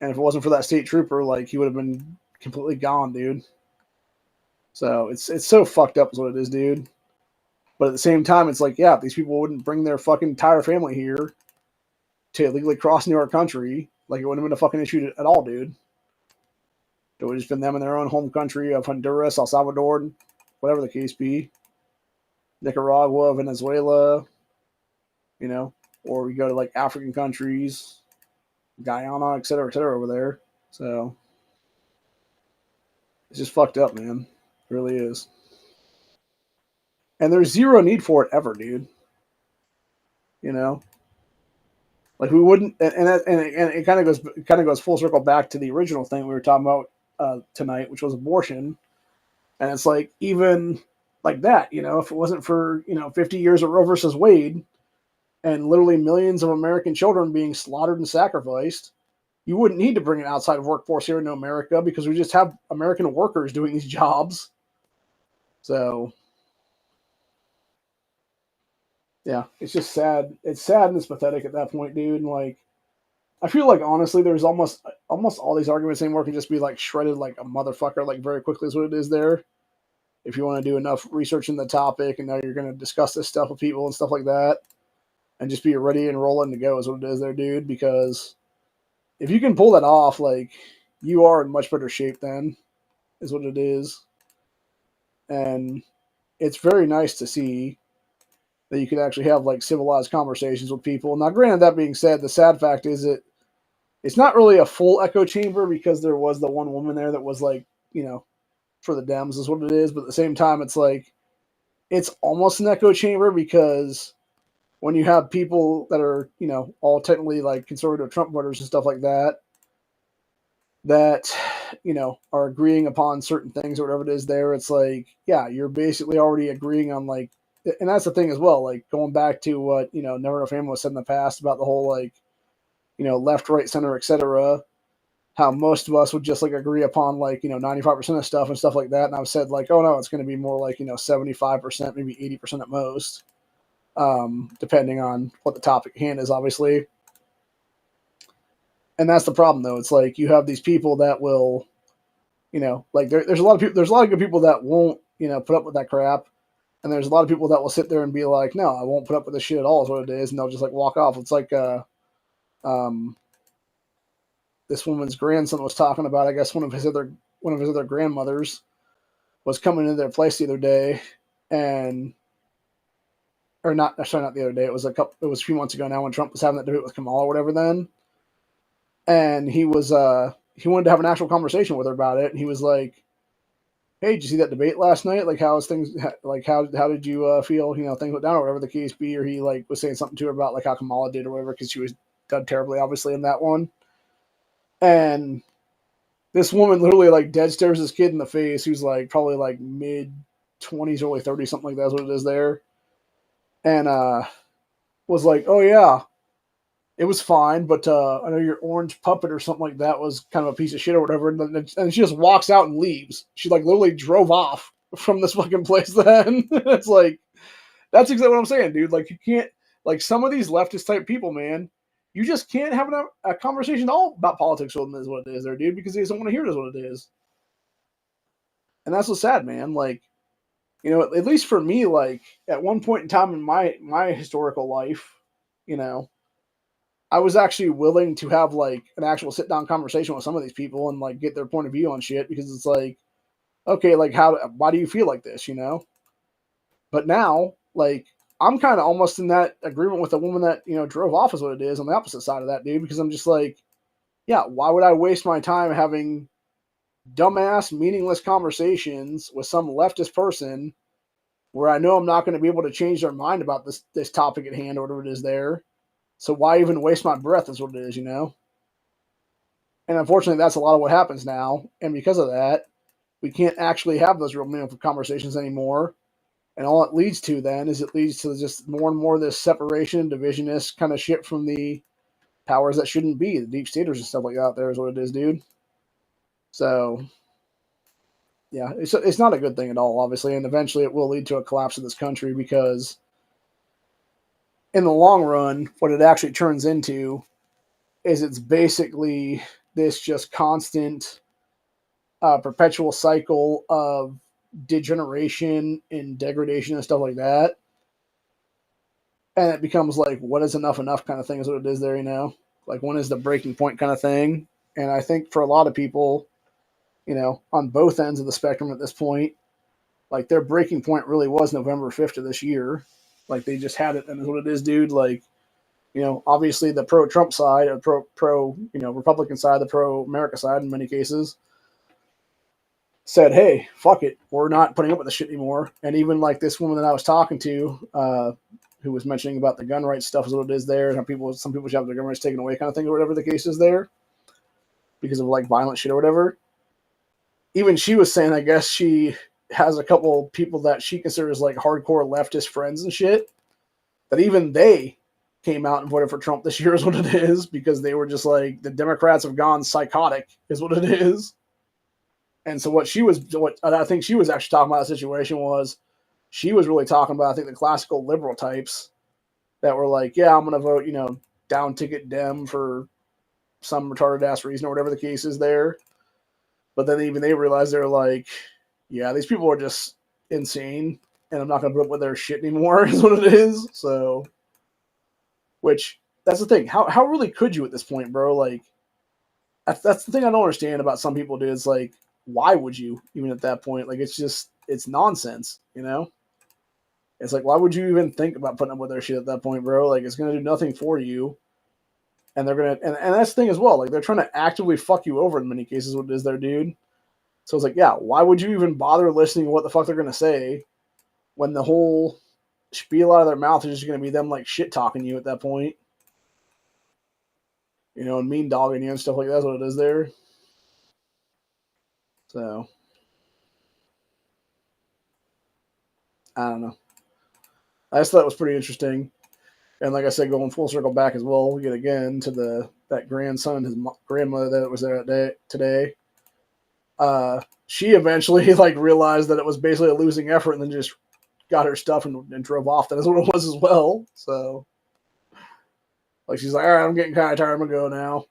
And if it wasn't for that state trooper, like, he would have been completely gone, dude. So it's so fucked up is what it is, dude. But at the same time, it's like, yeah, if these people wouldn't bring their fucking entire family here to illegally cross into our country, like, it wouldn't have been a fucking issue at all, dude. It would have just been them in their own home country of Honduras, El Salvador, whatever the case be. Nicaragua, Venezuela, you know, or we go to like African countries, Guyana, et cetera over there. So it's just fucked up, man. It really is. And there's zero need for it ever, dude. You know, like, we wouldn't, and it kind of goes full circle back to the original thing we were talking about tonight, which was abortion. And it's like, even like that, you know, if it wasn't for, you know, 50 years of Roe versus Wade and literally millions of American children being slaughtered and sacrificed, you wouldn't need to bring an outside workforce here into America because we just have American workers doing these jobs. So, yeah, it's just sad. It's sad and it's pathetic at that point, dude. And like, I feel like honestly, there's almost all these arguments anymore can just be like shredded like a motherfucker, like very quickly is what it is there. if you want to do enough research in the topic and now you're going to discuss this stuff with people and stuff like that, and just be ready and rolling to go is what it is there, dude. Because if you can pull that off, like, you are in much better shape then, is what it is. And it's very nice to see that you can actually have like civilized conversations with people. Now, granted, that being said, the sad fact is that it's not really a full echo chamber because there was the one woman there that was like, for the Dems is what it is. But at the same time, it's like, it's almost an echo chamber because when you have people that are, all technically like conservative Trump voters and stuff like that, that, are agreeing upon certain things or whatever it is there, it's like, yeah, you're basically already agreeing on like, and that's the thing as well, like going back to what, Never Enough Ammo said in the past about the whole like, left, right, center, etc. How most of us would just like agree upon like, 95% of stuff and stuff like that. And I've said like, oh no, it's going to be more like, 75%, maybe 80% at most, depending on what the topic at hand is, obviously. And that's the problem, though. It's like you have these people that will, like there's a lot of people. There's a lot of good people that won't, put up with that crap, and there's a lot of people that will sit there and be like, no, I won't put up with this shit at all. Is what it is, and they'll just like walk off. It's like, this woman's grandson was talking about. I guess one of his other grandmothers was coming into their place the other day, and or not. Sorry, not the other day. It was a few months ago now when Trump was having that debate with Kamala or whatever. Then. And he wanted to have an actual conversation with her about it. And he was like, hey, did you see that debate last night? Like, how did you feel, things went down or whatever the case be? Or he like was saying something to her about like how Kamala did or whatever, because she was done terribly, obviously, in that one. And this woman literally like dead stares this kid in the face who's like probably like mid-20s, early 30s, something like that is what it is there. And was like, oh yeah, it was fine, but I know your orange puppet or something like that was kind of a piece of shit or whatever. And she just walks out and leaves. She like literally drove off from this fucking place then. It's like, that's exactly what I'm saying, dude. Like, you can't, like, some of these leftist type people, man, you just can't have a conversation at all about politics with them, is what it is there, dude, because they just don't want to hear it is what it is. And that's what's sad, man. Like, at least for me, like, at one point in time in my historical life, I was actually willing to have like an actual sit down conversation with some of these people and like get their point of view on shit, because it's like, okay, like why do you feel like this, But now, like, I'm kind of almost in that agreement with the woman that, drove off is what it is on the opposite side of that, dude, because I'm just like, yeah, why would I waste my time having dumbass, meaningless conversations with some leftist person where I know I'm not going to be able to change their mind about this topic at hand or whatever it is there. So why even waste my breath is what it is, And unfortunately, that's a lot of what happens now. And because of that, we can't actually have those real meaningful conversations anymore. And all it leads to then is it leads to just more and more this separation, divisionist kind of shit from the powers that shouldn't be, the deep staters and stuff like that there is what it is, dude. So, yeah, it's not a good thing at all, obviously. And eventually it will lead to a collapse of this country because in the long run, what it actually turns into is it's basically this just constant, perpetual cycle of degeneration and degradation and stuff like that. And it becomes like, what is enough kind of thing is what it is there, Like, when is the breaking point kind of thing? And I think for a lot of people, on both ends of the spectrum at this point, like, their breaking point really was November 5th of this year. Like, they just had it, and is what it is, dude. Like, obviously the pro-Trump side, or pro Republican side, the pro-America side in many cases, said, hey, fuck it, we're not putting up with this shit anymore. And even like this woman that I was talking to, who was mentioning about the gun rights stuff is what it is there, and how some people should have their gun rights taken away kind of thing, or whatever the case is there, because of like violent shit or whatever. Even she was saying, I guess she has a couple people that she considers like hardcore leftist friends and shit, that even they came out and voted for Trump this year is what it is, because they were just like, the Democrats have gone psychotic is what it is. And so what I think she was actually talking about the situation was, she was really talking about, I think, the classical liberal types that were like, yeah, I'm going to vote, down ticket Dem for some retarded ass reason or whatever the case is there. But then even they realized they're like, yeah, these people are just insane, and I'm not going to put up with their shit anymore, is what it is. So, which, that's the thing. How really could you at this point, bro? Like, that's the thing I don't understand about some people, dude. It's like, why would you, even at that point? Like, it's nonsense, you know? It's like, why would you even think about putting up with their shit at that point, bro? Like, it's going to do nothing for you. And they're going to, and that's the thing as well. Like, they're trying to actively fuck you over in many cases, what it is there, dude. So it's like, yeah, why would you even bother listening to what the fuck they're going to say when the whole spiel out of their mouth is just going to be them, like, shit talking you at that point? You know, and mean dogging you and stuff like that. That's what it is there. So, I don't know. I just thought it was pretty interesting. And like I said, going full circle back as well, we get again to that grandson, his grandmother that was there today. She eventually like realized that it was basically a losing effort, and then just got her stuff and drove off. That is what it was as well. So, like, she's like, all right, I'm getting kind of tired. I'm gonna go now.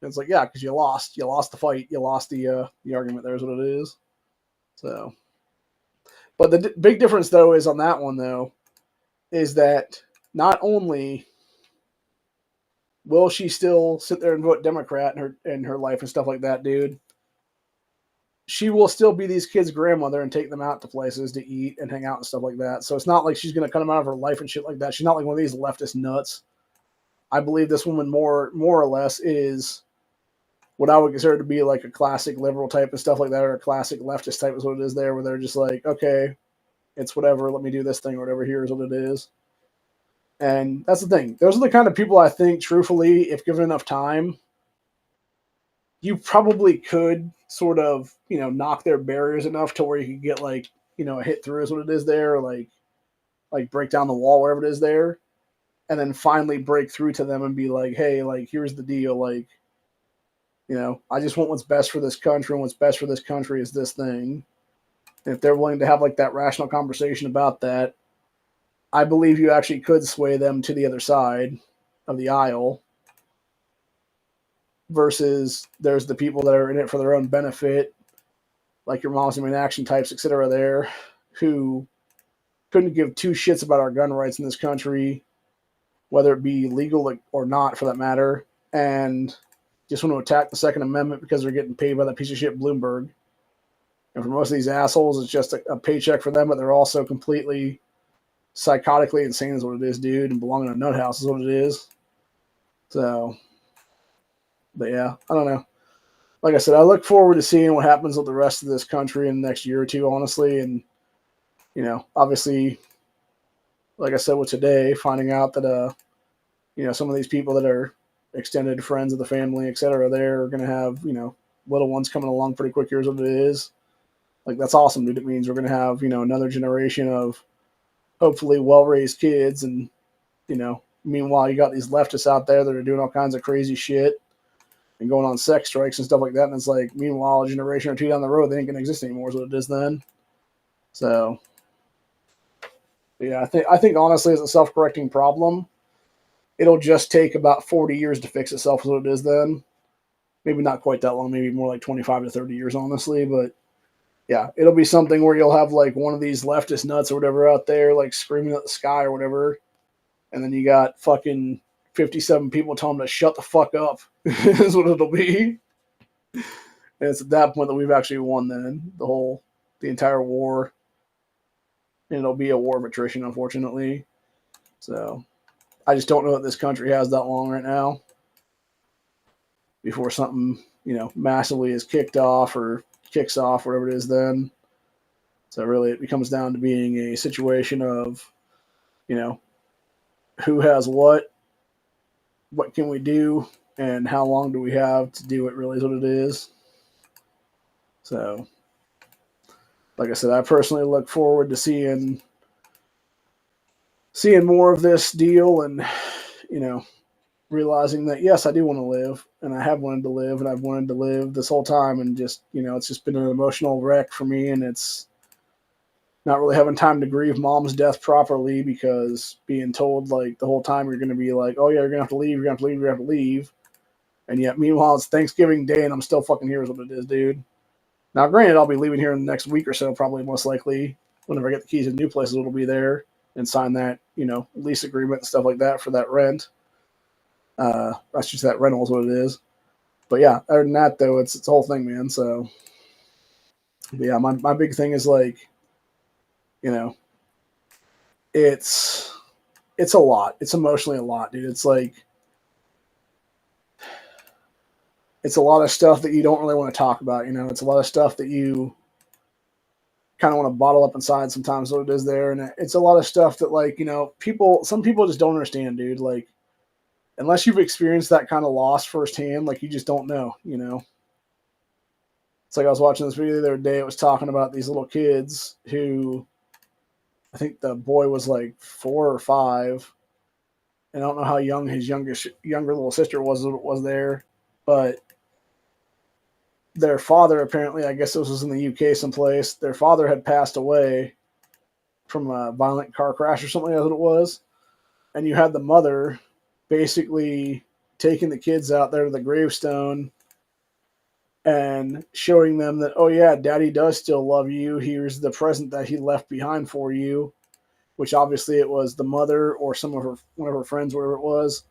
And it's like, yeah, because you lost the fight, you lost the argument. There's what it is. So, but the big difference though is on that one though, is that not only will she still sit there and vote Democrat in her life and stuff like that, dude, she will still be these kids' grandmother and take them out to places to eat and hang out and stuff like that. So it's not like she's going to cut them out of her life and shit like that. She's not like one of these leftist nuts. I believe this woman more or less is what I would consider to be like a classic liberal type and stuff like that, or a classic leftist type is what it is there, where they're just like, okay, it's whatever, let me do this thing or whatever, here's what it is. And that's the thing. Those are the kind of people I think, truthfully, if given enough time, you probably could sort of, you know, knock their barriers enough to where you could get like, you know, a hit through is what it is there, or like break down the wall, wherever it is there, and then finally break through to them and be like, hey, like, here's the deal, like, you know, I just want what's best for this country, and what's best for this country is this thing. And if they're willing to have like that rational conversation about that, I believe you actually could sway them to the other side of the aisle. Versus there's the people that are in it for their own benefit, like your moms and action types, etc. there, who couldn't give two shits about our gun rights in this country, whether it be legal or not for that matter, and just want to attack the Second Amendment because they're getting paid by that piece of shit Bloomberg. And for most of these assholes, it's just a paycheck for them, but they're also completely psychotically insane is what it is, dude, and belong in a nut house is what it is. So, but yeah, I don't know. Like I said, I look forward to seeing what happens with the rest of this country in the next year or two, honestly. And, you know, obviously, like I said with today, finding out that, you know, some of these people that are extended friends of the family, etc., they're going to have, you know, little ones coming along pretty quick. Here's what it is. Like, that's awesome, dude. It means we're going to have, you know, another generation of hopefully well-raised kids. And, you know, meanwhile, you got these leftists out there that are doing all kinds of crazy shit and going on sex strikes and stuff like that. And it's like, meanwhile, a generation or two down the road, they ain't going to exist anymore is what it is then. So, yeah, I think honestly, it's a self-correcting problem. It'll just take about 40 years to fix itself is what it is then. Maybe not quite that long, maybe more like 25 to 30 years, honestly. But, yeah, it'll be something where you'll have, like, one of these leftist nuts or whatever out there, like, screaming at the sky or whatever. And then you got fucking 57 people telling them to shut the fuck up is what it'll be. And it's at that point that we've actually won then, the entire war. And it'll be a war of attrition, unfortunately. So I just don't know that this country has that long right now before something, you know, massively is kicked off or kicks off, whatever it is then. So really it becomes down to being a situation of, you know, who has what can we do, and how long do we have to do it, really is what it is. So, like I said, I personally look forward to seeing more of this deal, and, you know, realizing that, yes, I do want to live, and I have wanted to live, and I've wanted to live this whole time, and just, you know, it's just been an emotional wreck for me, and it's not really having time to grieve mom's death properly, because being told, like, the whole time you're going to be like, oh yeah, you're going to have to leave, you're going to have to leave, you're going to have to leave. And yet, meanwhile, it's Thanksgiving Day, and I'm still fucking here is what it is, dude. Now, granted, I'll be leaving here in the next week or so, probably, most likely. whenever I get the keys to the new places, it'll be there, and sign that, lease agreement and stuff like that for that rent. That's just that rental is what it is. But yeah, other than that though, it's a whole thing, man. So but yeah, my big thing is like, you know, it's a lot. It's emotionally a lot, dude. It's like it's a lot of stuff that you don't really want to talk about. It's a lot of stuff that you kind of want to bottle up inside sometimes. What it is there, and it's a lot of stuff that like some people just don't understand, dude. Like unless you've experienced that kind of loss firsthand, like you just don't know. It's like I was watching this video the other day. It was talking about these little kids who, I think the boy was like 4 or 5, and I don't know how young his younger little sister was there, but their father apparently, I guess this was in the UK someplace. Their father had passed away from a violent car crash or something, as it was, and you had the mother basically taking the kids out there to the gravestone and showing them that, oh yeah, daddy does still love you. Here's the present that he left behind for you, which obviously it was the mother or one of her friends, whatever it was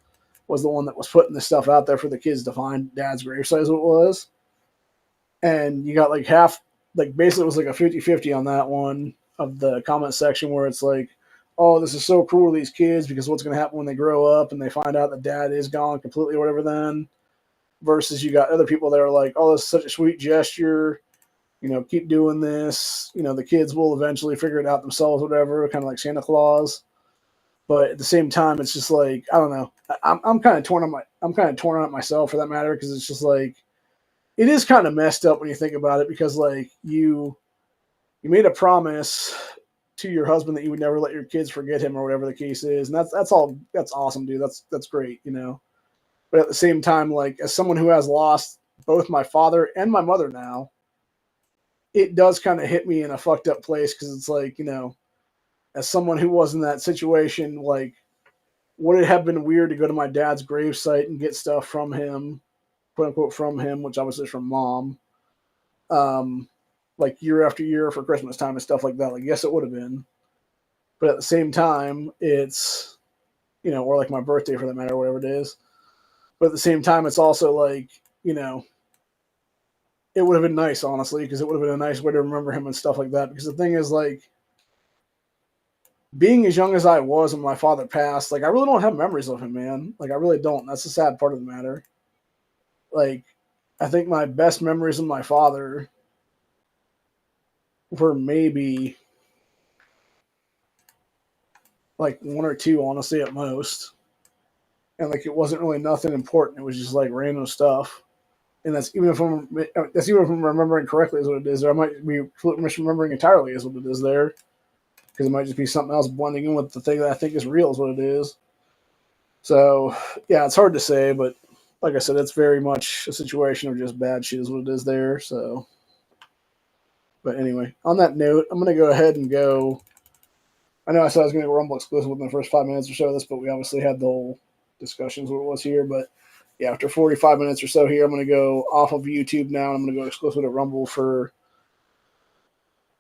the one that was putting this stuff out there for the kids to find dad's gravesite, as what it was. And you got like half, like basically it was like a 50-50 on that one of the comment section where it's like, oh, this is so cruel to these kids because what's going to happen when they grow up and they find out that dad is gone completely or whatever then. Versus you got other people that are like, oh, this is such a sweet gesture. Keep doing this. The kids will eventually figure it out themselves, whatever, kind of like Santa Claus. But at the same time, it's just like, I don't know. I'm kind of torn on it myself for that matter, because it's just like, it is kind of messed up when you think about it, because like you made a promise to your husband that you would never let your kids forget him or whatever the case is, and that's awesome, dude. That's great, But at the same time, like as someone who has lost both my father and my mother now, it does kind of hit me in a fucked up place, because it's like, as someone who was in that situation, like, would it have been weird to go to my dad's gravesite and get stuff from him, quote unquote, from him, which obviously is from mom, like year after year for Christmas time and stuff like that? Like, yes, it would have been. But at the same time, it's, or like my birthday for that matter, whatever it is. But at the same time, it's also like, it would have been nice, honestly, because it would have been a nice way to remember him and stuff like that. Because the thing is, like, being as young as I was when my father passed, like, I really don't have memories of him, man. Like, I really don't. That's the sad part of the matter. Like, I think my best memories of my father were maybe like 1 or 2, honestly, at most. And like, it wasn't really nothing important. It was just like random stuff. And that's even if I'm remembering correctly, is what it is. Or I might be misremembering entirely, is what it is there, because it might just be something else blending in with the thing that I think is real, is what it is. So yeah, it's hard to say, but like I said, it's very much a situation of just bad shit, is what it is there. So, but anyway, on that note, I'm gonna go ahead and go. I know I said I was gonna go Rumble exclusive within the first 5 minutes or so of this, but we obviously had the whole discussions what it was here. But yeah, after 45 minutes or so here, I'm going to go off of YouTube now, and I'm going to go exclusive to Rumble for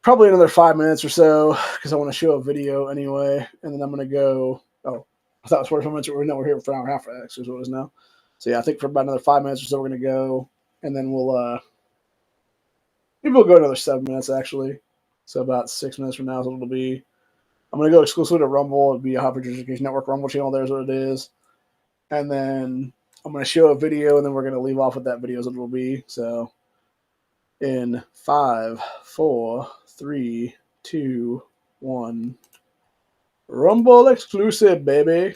probably another 5 minutes or so, because I want to show a video anyway. And then I'm going to go, oh, I thought it was 45 minutes. We're here for an hour and a half, actually, is what it is now. So yeah, I think for about another 5 minutes or so, we're going to go, and then maybe we'll go another 7 minutes, actually. So about 6 minutes from now is what it'll be. I'm going to go exclusively to Rumble. It'll be a Hot Picture Education Network Rumble channel. There's what it is. And then I'm going to show a video, and then we're going to leave off with that video, as it will be. So in 5, 4, 3, 2, 1. Rumble exclusive, baby.